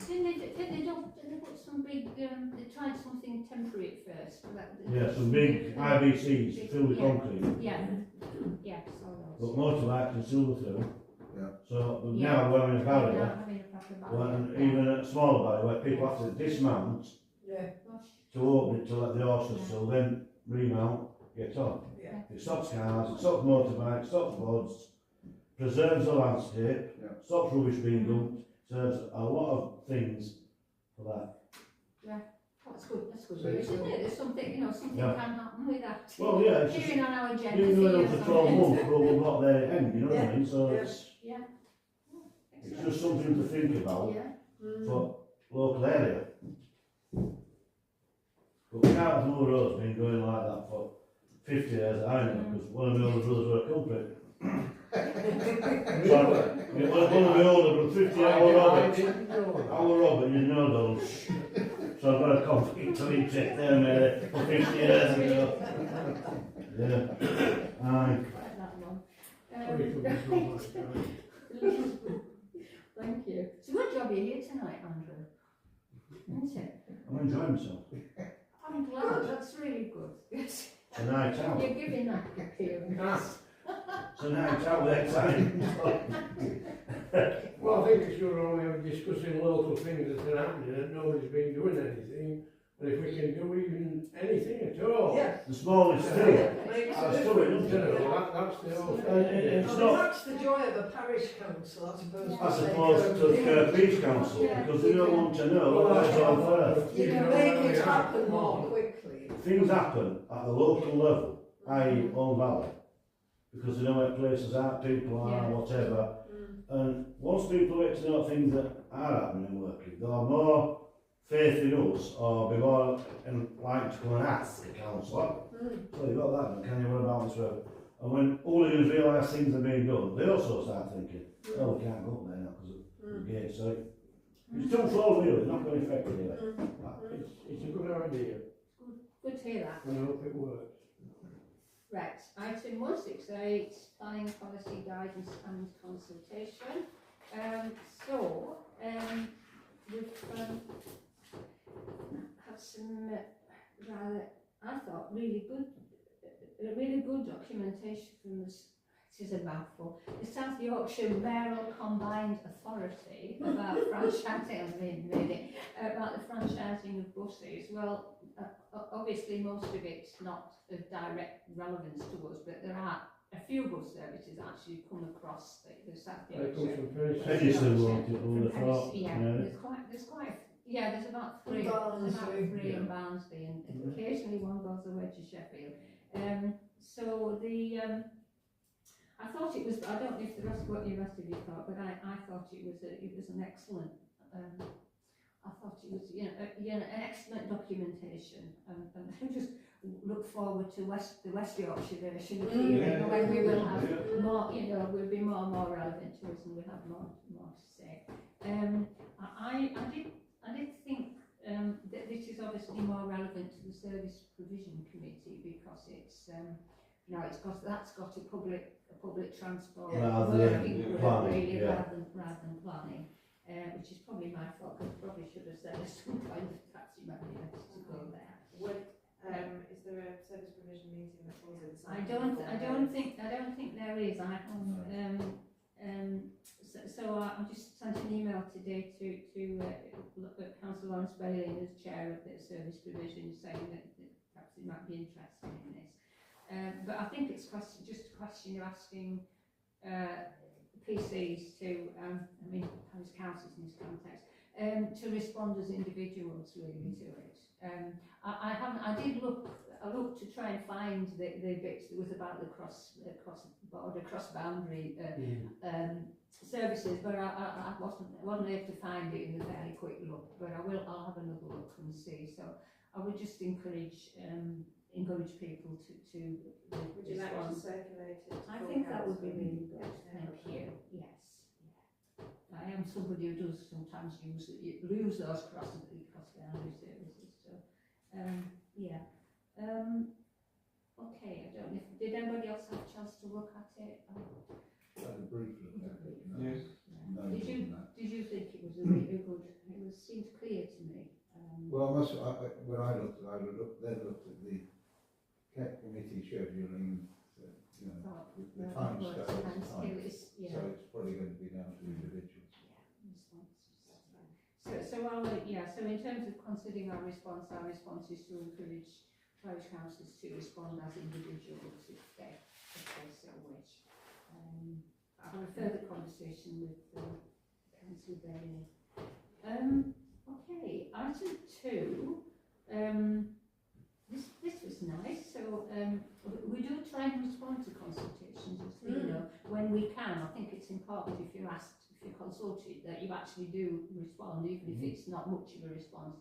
Didn't they put some big, they tried something temporary at first? For that, Yeah, some big IBCs filled with Yeah. concrete, Yeah, yeah, saw but those. motorbikes can still go through. Yeah. So but Yeah. now we're having a Now barrier, having a proper well, barrier. and even a smaller barrier where people have to dismount Yeah, Gosh, to open it to let the horses through, then remount, get on. yeah. It stops cars, it stops motorbikes, stops floods, preserves the landscape, Yeah. stops rubbish being dumped, serves a lot of things for that. that's good, So isn't it? There's something, something Yeah. can happen with that. Well, yeah, it's just, Hearing on our agenda. even though for it's years for on 12 end. months, but we've got there end, you know what I mean? So Yeah. it's Excellent. just something to think about Yeah. for local area. But Carlton Road's been going like that for 50 years, I know, because one of my older brothers were a culprit. So, it was one of my older brothers, 50 year old Robert. Our Robert, you know those. So I've got a conflict of interest there, Mary, for 50 years ago. Yeah. Aye. Quite that long. Sorry to be so much, guys. Thank you. It's a good job you're here tonight, Andrew. Isn't it? I'm enjoying myself. I'm glad, that's really good. Yes. It's a night out. You're giving that appearance. It's a night out with exciting. Well, I think it's good only we're discussing local things that are happening and nobody's been doing anything. And if we can do even anything at all. Yeah. The smallest thing. Makes a That's difference. true, You isn't it? know, that's the whole thing. It's I mean, not- that's the joy of the parish council, I suppose. As opposed to the Peace Council, Yeah. because they don't want to know Well, what's on first. You can make it happen more quickly. Things happen at the local level, i.e. Old Valley, because they know where places are, people are, Yeah. whatever. And once people get to know things that are happening and working, they'll have more faith in us or be more like to come and ask the councillor. So you've got that, then, can you run about this road? And when hooligans realise things are being done, they also start thinking, oh, we can't go up there now because of the gate. So it's twofold really, it's not very effective really. It's a good idea, Good to hear that. and I hope it works. Right, item 168, planning policy guidance and consultation. We've had some rather, I thought, really good documentation from this. It is a mouthful. The South Yorkshire Mayoral Combined Authority about franchising. About the franchising of buses. Well, obviously most of it's not of direct relevance to us, but there are a few bus services actually come across the South They come Yorkshire. from very Edison won't it, all the From thought. yeah, Yeah. there's about three. There's about three in Barnsley, and occasionally one goes away to Sheffield. I thought it was. I don't know if the rest what the rest of you thought, but I thought it was an excellent. I thought it was an excellent documentation, and I just look forward to the West Yorkshire version of hearing when we will have more. Will be more and more relevant to us, and we'll have more to say. I did think that this is obviously more relevant to the Service Provision Committee because it's that's got a public transport Rather working than group planning, really yeah. rather than planning, which is probably my fault. I probably should have said at some point that perhaps it might be better to go there. Is there a service provision meeting that falls in? I don't think there is. So I just sent an email today to Councillor Lawrence Bailey as chair of the service provision, saying that perhaps it might be interested in this. But I think it's just a question of asking PCs to, parish councils in this context, to respond as individuals really to it. I looked to try and find the bits that was about the cross boundary services, but I wasn't able to find it in the very quick look. But I'll have another look and see. So I would just encourage people to Would you like to circulate it? I think that would be really good. Thank you. Yes. Yeah. I am somebody who does sometimes lose those cross boundary services. So okay. I don't know. Did anybody else have a chance to look at it? Had a brief look at it. Yes. No, Did you think it was a really good? It seemed clear to me. Well, when I looked at the CAT committee scheduling, the time scale, so it's probably going to be down to individuals. So in terms of considering our response is to encourage parish councils to respond as individuals if they so wish. I'll have a further conversation with Councillor Bailey. Okay, item 2. This was nice. So we do try and respond to consultations, when we can. I think it's important if you're consulted that you actually do respond, even if it's not much of a response.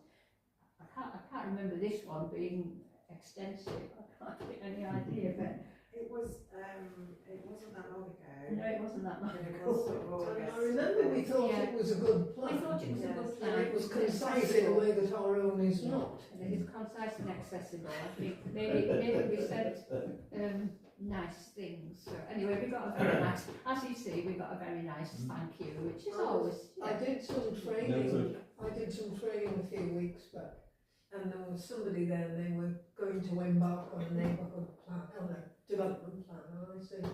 I can't remember this one being extensive. I can't get any idea, but It wasn't that long ago. No, it wasn't that long It ago. was sort of And August. I remember we thought Yeah. it was a good plan. We thought it was a Yes. good plan. And it was concise in a way that our own is not. And it is concise and accessible. I think maybe we said nice things. So anyway, we got a very nice, as you see, we got a very nice thank you, which is always. I did some No, training, so- I did some training a few weeks back, and there was somebody there, and they were going to embark on a neighbourhood plan, on a development plan, and I said,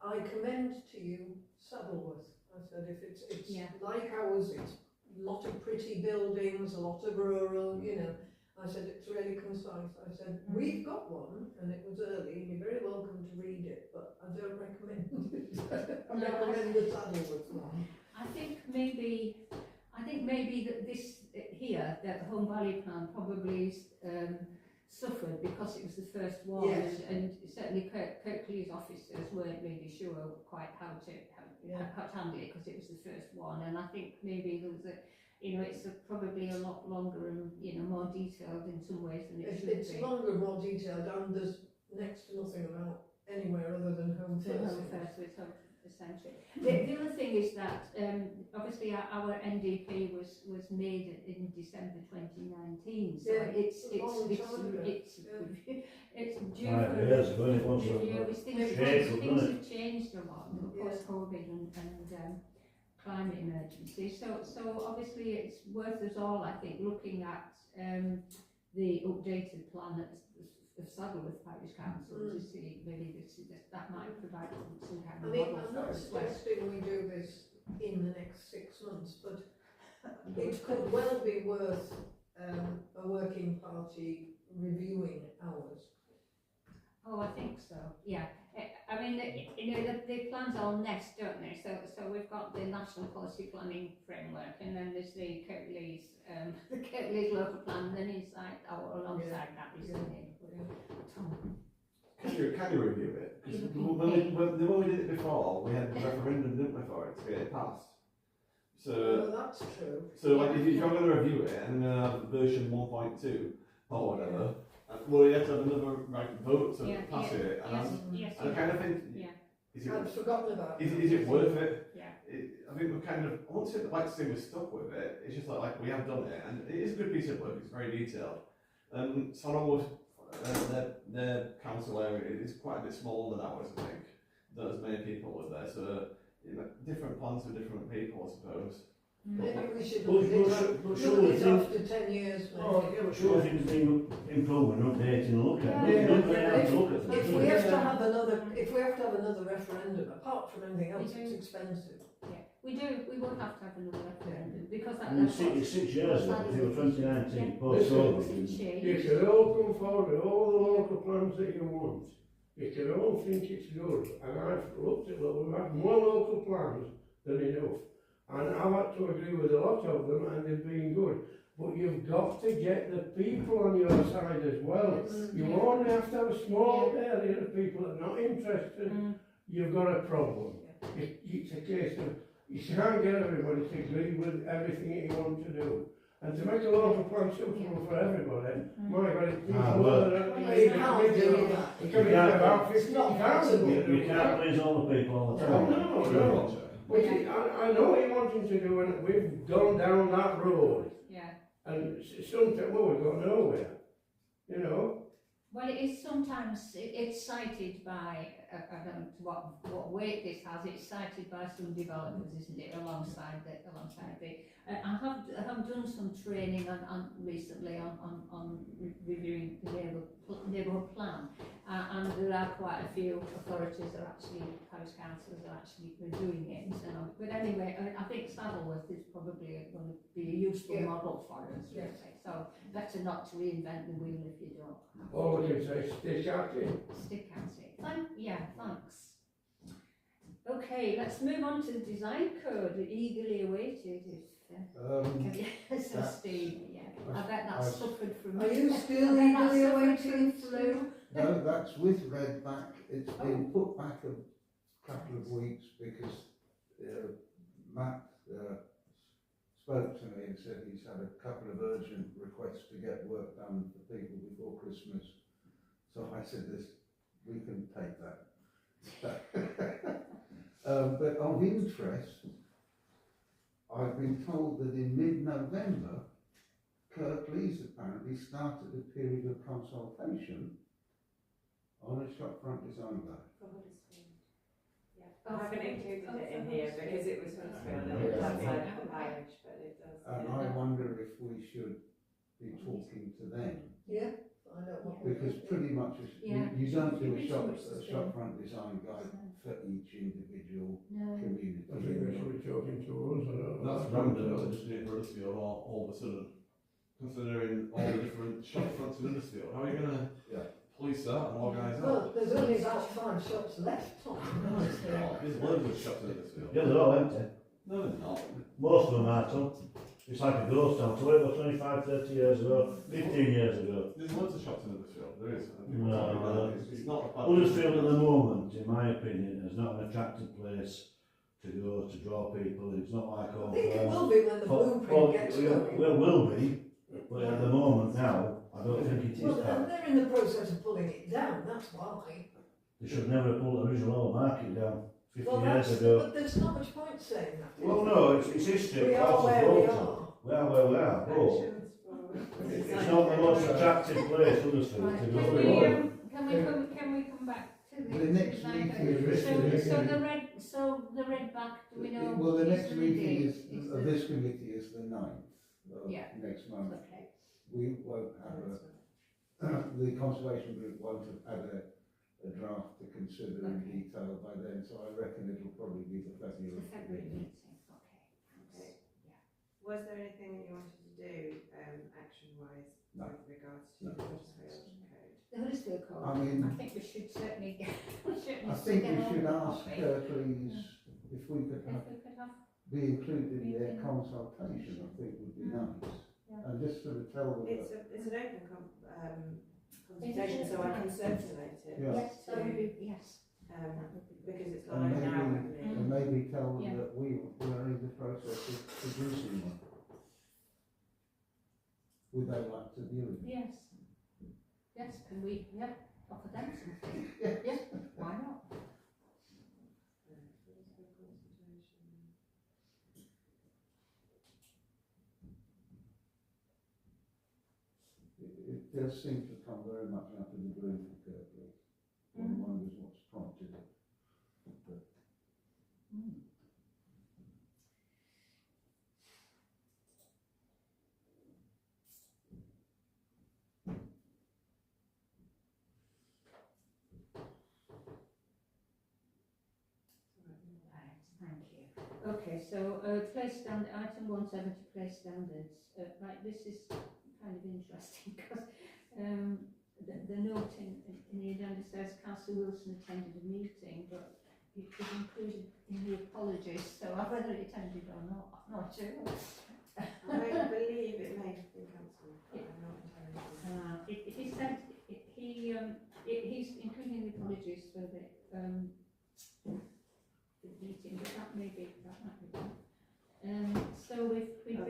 I commend to you Saddleworth. I said, if it's Yeah. like ours, it's a lot of pretty buildings, a lot of rural, you know. I said, it's really concise. I said, we've got one, and it was early, and you're very welcome to read it, but I don't recommend it. I recommend the Saddleworth one. I think maybe that this here, that Home Valley plan probably suffered because it was the first one, Yes. and certainly Kirklees officers weren't really sure quite how to handle it because it was the first one, and I think maybe there was it's probably a lot longer and more detailed in some ways than it should It's be. longer, more detailed, and there's next to nothing about anywhere other than Home So Home First. First, so it's essential. The other thing is that obviously our NDP was made in December 2019, so Yeah, it's a long time ago. it's due 5 for years ago, it was review. a Things Shameful, things isn't have changed a lot Yeah. post COVID and climate emergency. So obviously it's worth us all, I think, looking at the updated plan of Saddleworth Parish Council to see maybe that might provide some kind I of mean, model I'm for not us. Where, suggesting we do this in the next 6 months, but it could well be worth a working party reviewing ours. oh, I think so. Yeah. I mean, the plans all nest, don't they? So we've got the National Policy Planning Framework, and then there's the Kirklees local plan, and then inside or alongside that is the neighbourhood. Can you review it? 'Cause when we did it before, we had the referendum, didn't we, for it to get it passed? Oh, that's true. So like, if you're going to review it and then have version 1.2 or whatever, well, you have to have another vote to pass it. And Yes. I kind of think, Yeah. I'd forgotten about it. is it worth it? Yeah. I think we're kind of, I won't say like to say we're stuck with it, it's just like we have done it, and it is a good piece of work, it's very detailed. Saddleworth, their council area is quite a bit smaller than ours, I think. Not as many people live there, so different plans for different people, I suppose. Maybe we should But- look at but it surely look at it things- after 10 years. Oh, maybe. yeah, but sure things need improving, updating, and looking at. Yeah. Look at to look at them. If we have to have another referendum, apart from anything else, it's expensive. We will have to have another referendum because I mean, 6 years ago, if you were 2019, Yeah. post-COVID, You can all come forward with all the local plans that you want. You can all think it's good, and I've looked at them, we've had more local plans than enough. And I've had to agree with a lot of them, and they've been good. But you've got to get the people on your side as well. You only have to have a small area of people that are not interested, you've got a problem. It's a case of, you can't get everybody to agree with everything that you want to do. And to make a local plan suitable for everybody, my God, it's well, You can't do that. It can be about It's not 50,000. you can't please all the people all the time. No. But I know what you're wanting to do, and we've gone down that road. Yeah. And sometimes, well, we've got nowhere, you know. Well, it is sometimes, it's cited by, I don't know what weight this has, it's cited by some developers, isn't it, alongside the, I have done some training on recently on reviewing the neighbourhood plan, and there are quite a few authorities that are actually, parish councils are actually reviewing it, so, but anyway, I think Saddleworth is probably going to be a useful model for us, really. So better not to reinvent the wheel if you don't. All we can say, stick at it. Stick at it. Thanks. Okay, let's move on to the design code, eagerly awaited. Yes, That's- Steve, I bet that's suffered from. Are you still I bet that's eagerly suffered from awaiting flu? No, that's with red back, it's been put back a couple of weeks because Matt spoke to me and said he's had a couple of urgent requests to get work done for people before Christmas. So I said, there's we can take that. But of interest, I've been told that in mid-November, Kirklees apparently started a period of consultation on a shopfront design day. For Huddersfield. Yeah, Oh, I haven't for- included oh, it in for here Huddersfield. because it was Huddersfield and Yeah. it was outside Yeah. the parish, but it does. And I wonder if we should be talking to them. Yeah, find out what. Because pretty much, Yeah. you don't do a Pretty shop, much the a same. shopfront design guide for each individual No. community. I think they should be talking to us, I don't know. That's random to just do it for Huddersfield all of a sudden, considering all the different shop fronts in Huddersfield. How are you going to Yeah. police that and organise that? Well, there's only about 5 shops left, Tom. There's loads of shops in Huddersfield. Yeah, they're all empty. No, they're not. Most of them are, Tom. It's like a ghost town. So it was 25, 30 years ago, 15 years ago. There's loads of shops in Huddersfield. There is. And people No, talk about no. it. It's not a bad Huddersfield at the moment, in my opinion, is not an attractive place to go to draw people. It's not like I Old think it Firm. will be when the blueprint gets going. Well, will be, but at the moment now, I don't think it is Well, that. and they're in the process of pulling it down, that's why. They should never have pulled the original old market down 50 Well, years that's, ago. but there's not much point saying that. is Well, there? no, it's history. We of are course, where it's we water. are. We are where we are, but Actions for it's design not the most code. attractive place, Huddersfield, Right, to can go we, to. can we come back to the? The next design meeting code? is So the red back, do we know? Well, the is next the meeting date? is, the- of this committee is the 9th of Yeah. next month. Okay, We won't have the conservation group won't have had a draft to consider in Okay. detail by then, so I reckon it'll probably be the February. the February meeting, Okay. okay. Was there anything that you wanted to do, action-wise, No. with regards to No. the Huddersfield code? The Huddersfield Code, I mean- I think we should certainly get, I think we should ask Kirklees if we could If we could have, be included in their Meeting. consultation, I think would be nice. Yeah. And just sort of tell them It's that, an open consultation, so I can circulate it. Yeah. yes, that would be, yes, Um, that would be. because it's And live now, maybe- with me. and maybe tell them Yeah. that we are in the process of producing one. Would they like to view it? Yes. Yes, can we, yeah, offer them something? Yeah. Yeah, why not? It does seem to come very much out of the blue for Kirklees. One wonders what's prompted it. But Mm. Right, thank you. Okay, so, place stand, item 170, place standards, right, this is kind of interesting, because, the note in the agenda says Councillor Wilson attended a meeting, but it was included in the apologies, so whether he attended or not sure. I believe it may have been cancelled, but I'm not entirely sure. He said, he's including the apologies for the meeting, but that might be done. So we've been,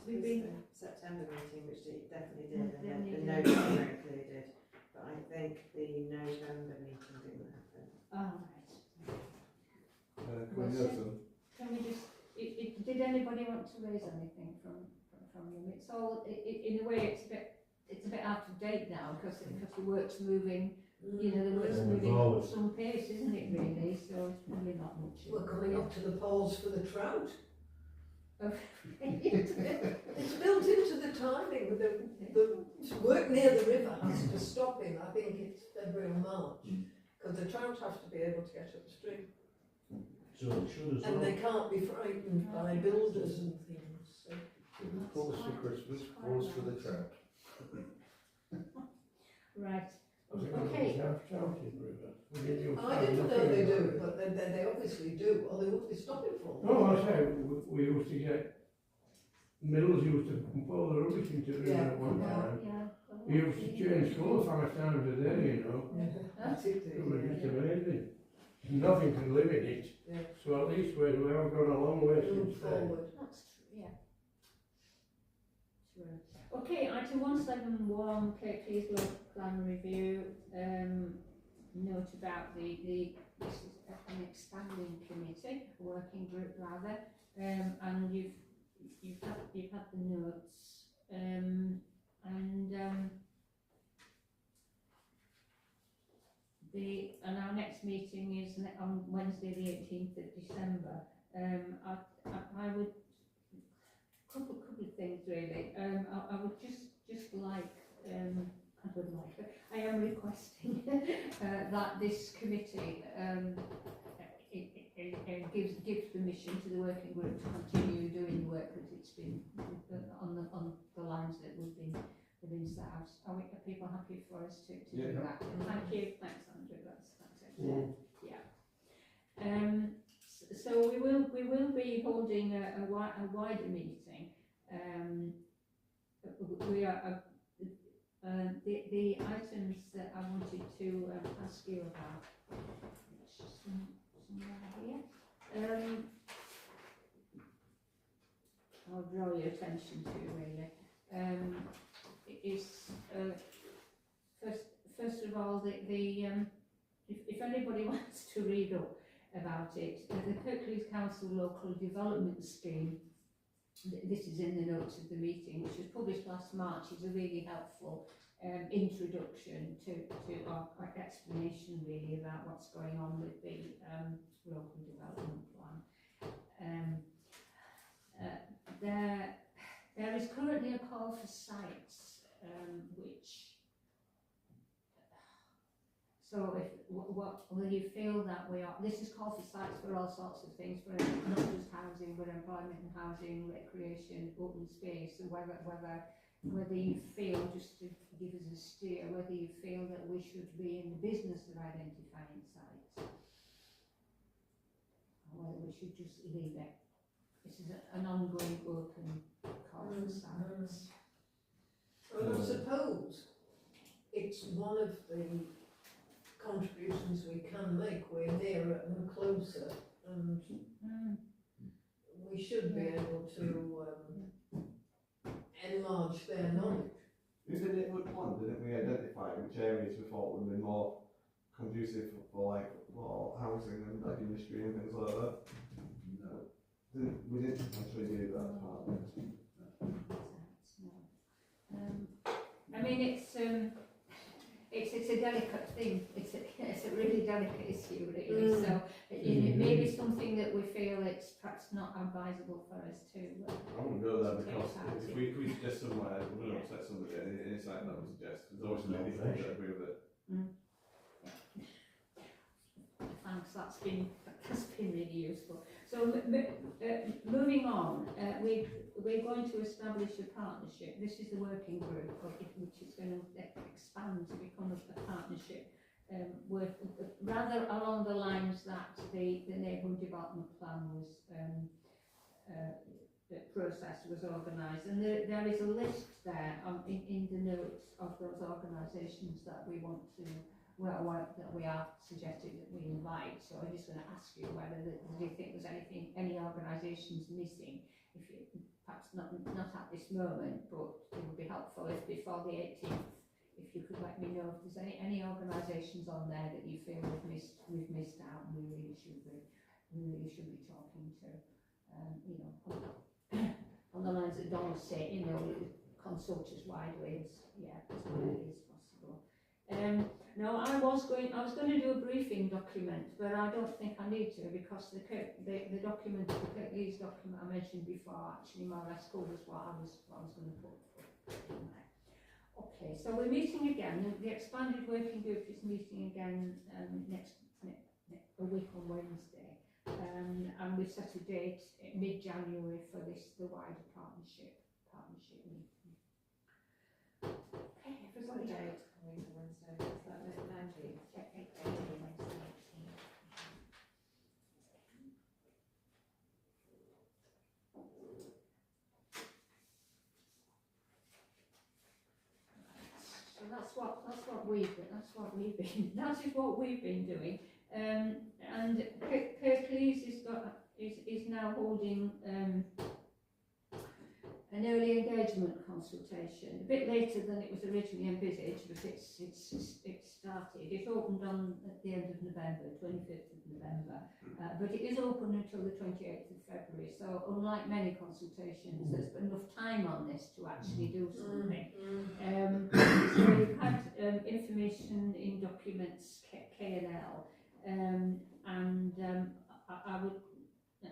we've been, September meeting, which it definitely did, and Definitely the did. notes were included, but I think the November meeting didn't happen. right. Can we go to them? Can we just, did anybody want to raise anything from them? It's all, in a way, it's a bit out of date now, because the work's moving, you know, the work's Moving moving forward. at some pace, isn't it, really? So it's really not much. We're coming up to the polls for the trout. Oh. It's built into the timing, with the work near the river has to stop in, I think it's February or March, because the trout have to be able to get upstream. So it should as And well. they can't be frightened by builders and things, so. pause for Christmas, pause for the trout. Right, I think Okay. we have shouted river. We didn't use I didn't know nothing they about do, it. but they obviously do, or they wouldn't be stopping for them. No, I say, we used to get, mills used to pour the rubbish into the river Yeah, at one yeah. time. yeah. We used to change colour 5 times a day, you know. That's it, It was just yeah. amazing. Nothing could live in it. Yeah. So at least we have gone a long way Move since then. forward. That's true, yeah. True. Okay, item 171, Kirklees Local Plan Review. note about this is an expanding committee, a working group rather, and you've had the notes, and our next meeting is on Wednesday the 18th of December. I would couple of things really. I would just like I am requesting that this committee it gives permission to the working group to continue doing the work that it's been on the lines that we've been set out. Are people happy for us to do that? Thank you. Thanks, Andrew. That's excellent. Yeah. So we will be holding a wider meeting. We are the items that I wanted to ask you about. It's just somewhere here. I'll draw your attention to really. Is first of all if anybody wants to read up about it, the Kirklees Council Local Development Scheme. This is in the notes of the meeting, which was published last March, is a really helpful introduction to our explanation really about what's going on with the local development plan. There is currently a call for sites, so will you feel that this is call for sites for all sorts of things, for not just housing, but employment and housing, recreation, open space, and whether you feel, just to give us a steer, whether you feel that we should be in the business of identifying sites, or whether we should just leave it. This is an ongoing open call for sites. Well, I suppose it's one of the contributions we can make. We're nearer and closer, and we should be able to enlarge their knowledge. In the neighbourhood plan, didn't we identify which areas we thought would be more conducive for housing and that industry and things like that? No. We didn't actually do that part. I mean, it's a delicate thing. It's a really delicate issue, really. So it may be something that we feel it's perhaps not advisable for us to. I wouldn't go there because if we suggest somewhere, we're going to upset somebody, and it's like that we suggest. There's always many people that agree with it. Thanks. That's been really useful. So moving on, we're going to establish a partnership. This is the working group, which is going to expand to become a partnership, rather along the lines that the neighbourhood development plan was the process was organised, and there is a list there in the notes of those organisations that we want to. That we are suggesting that we invite. So I'm just going to ask you whether do you think there's any organisations missing? If you, perhaps not at this moment, but it would be helpful if before the 18th, if you could let me know if there's any organisations on there that you feel we've missed out and we really should be talking to. On the lines that Donald said, consult us widely as widely as possible. No, I was going to do a briefing document, but I don't think I need to, because the document, the Kirklees document I mentioned before, actually more or less covers what I was going to put in there. Okay, so we're meeting again. The expanded working group is meeting again next a week on Wednesday, and we've set a date mid-January for the wider partnership meeting. Okay, everybody. Wednesday, is that the 19th? So that's what we've been doing. And Kirklees is now holding a an early engagement consultation, a bit later than it was originally envisaged, but it started. It opened at the end of November, 25th of November, but it is open until the 28th of February. So unlike many consultations, there's enough time on this to actually do something. So we've had information in documents K&L, and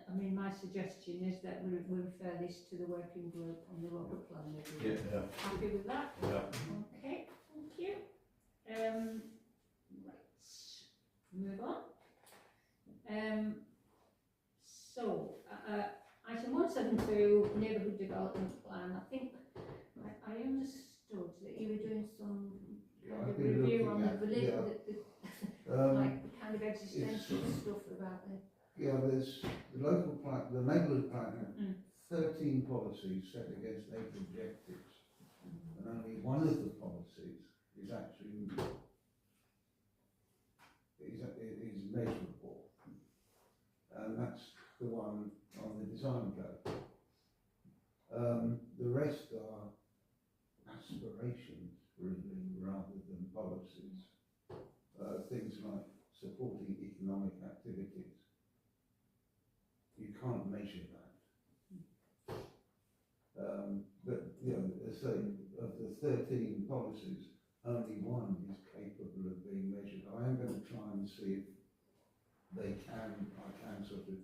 I mean, my suggestion is that we refer this to the working group on the local plan review. Yeah. Happy with that? Yeah. Okay, thank you. Let's move on. So, item 172, neighbourhood development plan. I think I understood that you were doing some kind of I've been review on looking at, like the kind of existential stuff about the. Yeah, there's the local plan, the neighbourhood plan had 13 policies set against 8 objectives, and only one of the policies is actually is measurable, and that's the one on the design code. The rest are aspirations, really, rather than policies. Things like supporting economic activities. You can't measure that. But, you know, as I say, of the 13 policies, only one is capable of being measured. I am going to try and see if I can sort of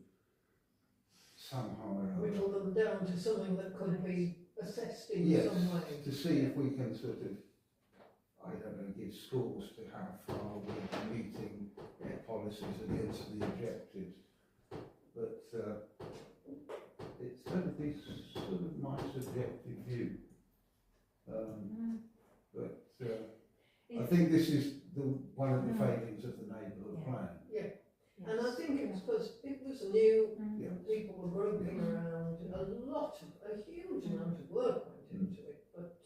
somehow or other Whittle them down to something that could be assessed in Yes, some way. to see if we can sort of, I don't know, give scores to how far we're meeting their policies against the objectives. But it's going to be sort of my subjective view. But I think this is one of the failings of the neighbourhood plan. And I think it's because it was new, Yeah. people were groping around, a huge amount of work went into it, but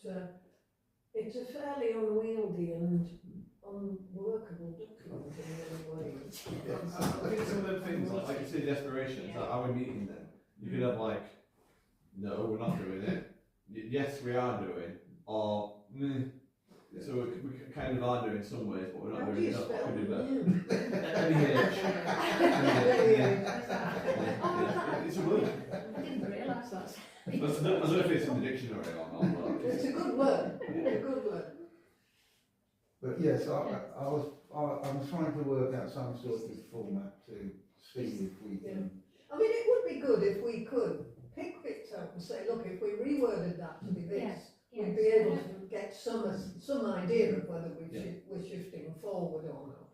it's a fairly unwieldy and unworkable document in many ways. I think some of them things, like you say, the aspirations, like, are we meeting them? You could have like, no, we're not doing it. Yes, we are doing, or meh. So we kind of are doing some ways, but we're not How do doing you enough. spell Could do better. new? It's a word. I didn't realise that. I don't know if it's in the dictionary or not. But It's a good word, a good word. But yes, I'm trying to work out some sort of format to see if we can. I mean, it would be good if we could pick bits out and say, look, if we reworded that to be this, we'd be able to get some idea of whether we're shifting forward or not.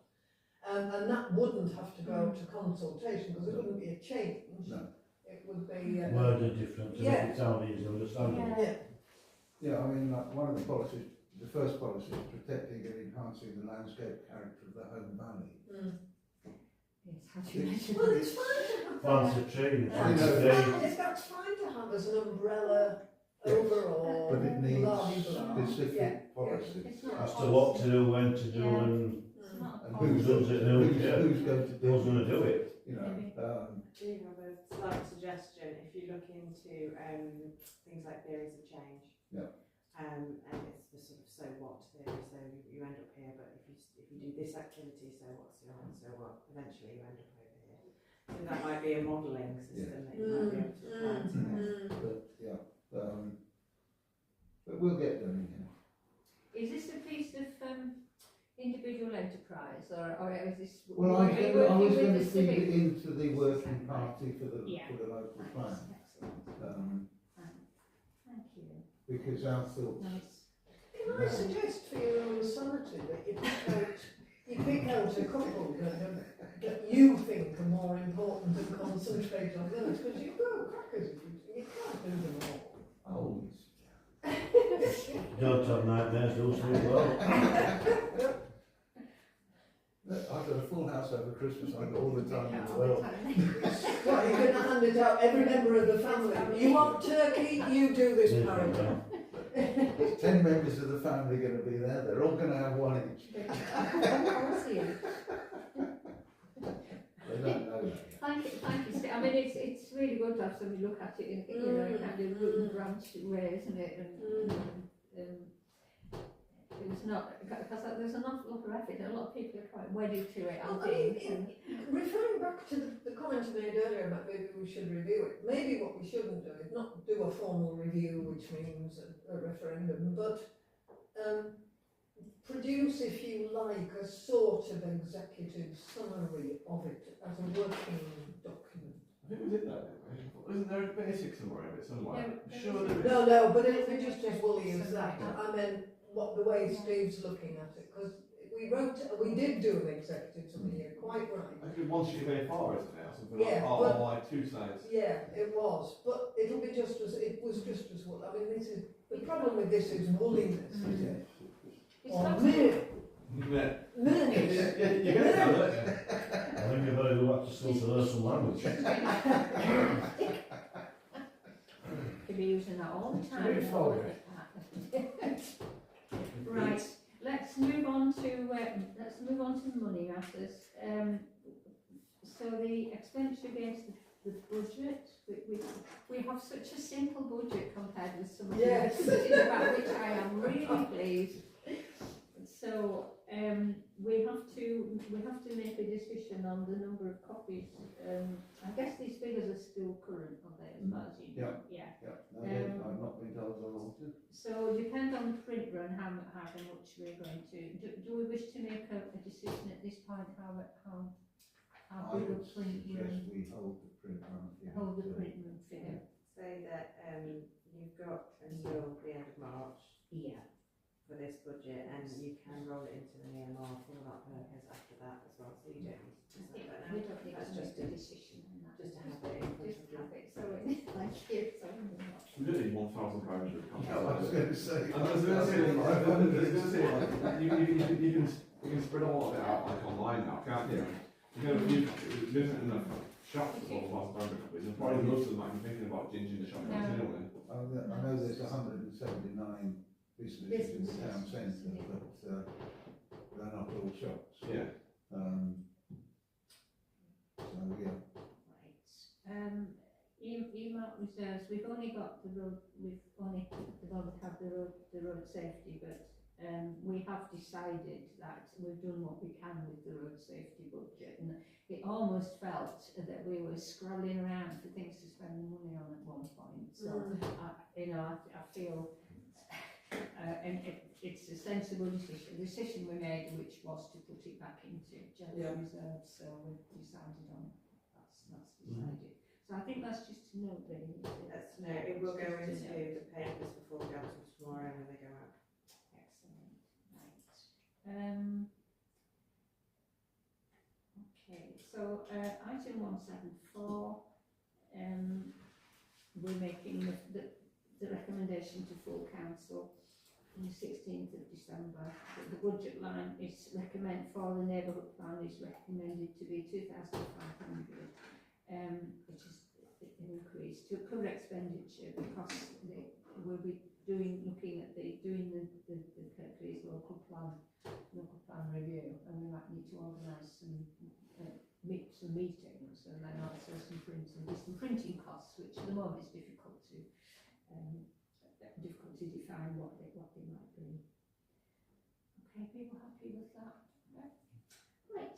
And that wouldn't have to go to consultation, because it wouldn't be a change. No. It would be... Words are different to make it sound easy to understand. Yeah, I mean, like one of the policies, the first policy is protecting and enhancing the landscape character of the home valley. Yes, how do you measure Well, that? it's fine to have Plant that. a tree, Yeah. That's fine to have as an umbrella overall. But it needs blah, blah, blah. specific policies. It's not as to what to do, when to do, and It's not a And who policy. does it, and who's who's going to do who's going to do it. You know, Do you have a slight suggestion if you look into things like theories of change? Yeah. And it's the sort of so what theory. So you end up here, but if you do this activity, so what, eventually you end up over here. So that might be a modelling system that you might be able to apply to it. but yeah, but we'll get them in. Is this a piece of individual enterprise, or is this? Well, are you working I was with going the to feed civic- it into the working party for the local Thanks, plan, excellent. Thank you. because our thoughts. Nice. Can I suggest for your own sanity that you pick out a couple that you think are more important and concentrate on those, because you go crackers if you can't do them all. Oh, Don't have nightmares, do sleep well. I've got a full house over Christmas. I've got all the time in the world. What, you're going to hand it out every member of the family? You want turkey? You do this paragraph. 10 members of the family are going to be there. They're all going to have one each. They don't know that yet. Thank you, Steve. mean, it's really good to have somebody look at it in, you know, kind of root and branch way, isn't it? And it was not, because there's an awful lot of effort, and a lot of people are quite wedded to it, I Well, think. referring back to the comment I made earlier about maybe we should review it, maybe what we shouldn't do is not do a formal review, which means a referendum, but produce, if you like, a sort of executive summary of it as a working document. I think we did that, didn't we? Isn't there a basic summary of it somewhere? Yeah, Sure there is. No, but it'll be just as woolly as that. I mean, what the way Steve's looking at it, because we did do an executive summary here, quite right. I think one sheet of A4, isn't it, or something Yeah, like, but- or like 2 sides. Yeah, it was, but it'll be just as, it was just as wool. I mean, this is, the problem with this is woolliness, is it? It's Or got mere, Yeah. mereness. Yeah, you get it now, don't you? I think you've got to go back to school to learn some language. to be using that all the time. Very forward. Right, let's move on to money matters. So the expenditure against the budget, we have such a simple budget compared with some of the Yes. budgets about which I am really pleased. So we have to make a decision on the number of copies. I guess these figures are still current, are they, as far as you know? Yeah. Yeah, no, I've not been told they're altered. So depend on the print run, how much we're going to. Do we wish to make a decision at this point how I big a would print suggest run, we hold the print run figure. hold the print run figure? Say that you've got until the end of March Yeah. for this budget, and you can roll it into an EMR for that purpose after that as well, so you don't need to I think decide that we now. don't need That's to just make a a- decision on that. Just to have it in front Just of you. have it, so it, like here, so I'm not. We don't need 1,000 pages of content. I was going to say. I was going to say, like, you can spread all of it out like online now, can't you? You know, there isn't enough shops for 1,000 copies, and probably most of them might be thinking about changing the shop No. anyway. I know there's 179 businesses in the town centre, but they're not all shops. Yeah. So, yeah. Right. Email reserves, we've only got the road, we've only had the road safety, but we have decided that we've done what we can with the road safety budget, and it almost felt that we were scrolling around for things to spend the money on at one point. So, I feel, and it's a sensible decision we made, which was to put it back into general reserve. So we've decided on that's decided. So I think that's just to note really. That's no, it will go into the papers before we go to tomorrow when they go out. Excellent. Right. Okay. So item 174. We're making the recommendation to full council on the 16th of December. The budget line is for the neighbourhood plan is recommended to be 2,500, which is an increase to cover expenditure because we'll be doing the Kirklees local plan review, and we might need to organise some meetings, and then also some printing costs, which at the moment is difficult to define what they might be. Okay, people happy with that? Yeah. Right.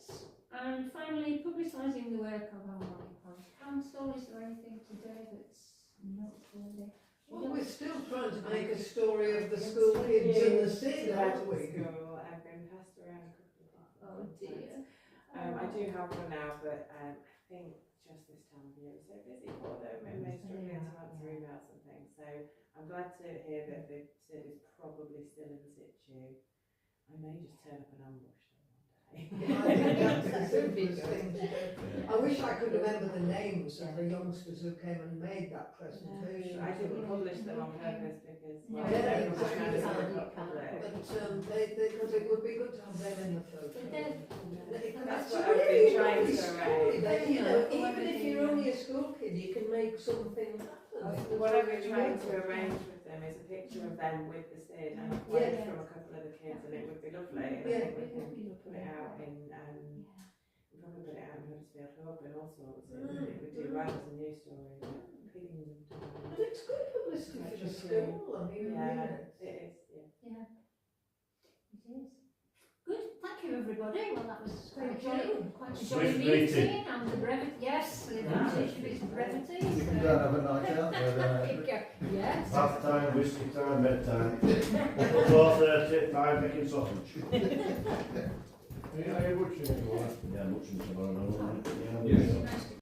And finally, publicising the work of our Pond Council. Is there anything today that's noteworthy? Well, we're still trying to make a story of the school kids in the city, aren't we? School, I've been passed around a couple of different Oh dear. I do have one now, but I think just this time of year is so busy for them and they're struggling to answer emails and things. So I'm glad to hear that the SID is probably still in situ. I may just turn up and ambush them one day. I think that's the simplest thing to do. I wish I could remember the names of the youngsters who came and made that presentation. I didn't publish them on purpose because Yeah, yeah, it's exactly. not public. But because it would be good to have them in the photo. That's It's what a I've been really trying lovely to story, arrange. that, you know, even if you're only a school kid, you can make something happen. What I've been trying to arrange with them is a picture of them with the SID and I've waited from a couple of the kids, and it would be lovely. And I think we can put it out in probably put it out in Huddersfield Hub and all sorts. Mm, It would do well as a news story. Piggins and But it's good publicity for the school, I mean, Yeah, yeah. it is, yeah. It is. Good, thank you everybody, well that was quite a Thank jolly, you. quite a Swift jolly meeting. meeting, and the brevity, yes, the advantage of its brevity. You can go and have a night out with, Yes. Bath time, whiskey time, bedtime. 4:30, 5 making sausage. Are you butchering it or what? Yeah, much tomorrow, no, yeah. Yes. Nice to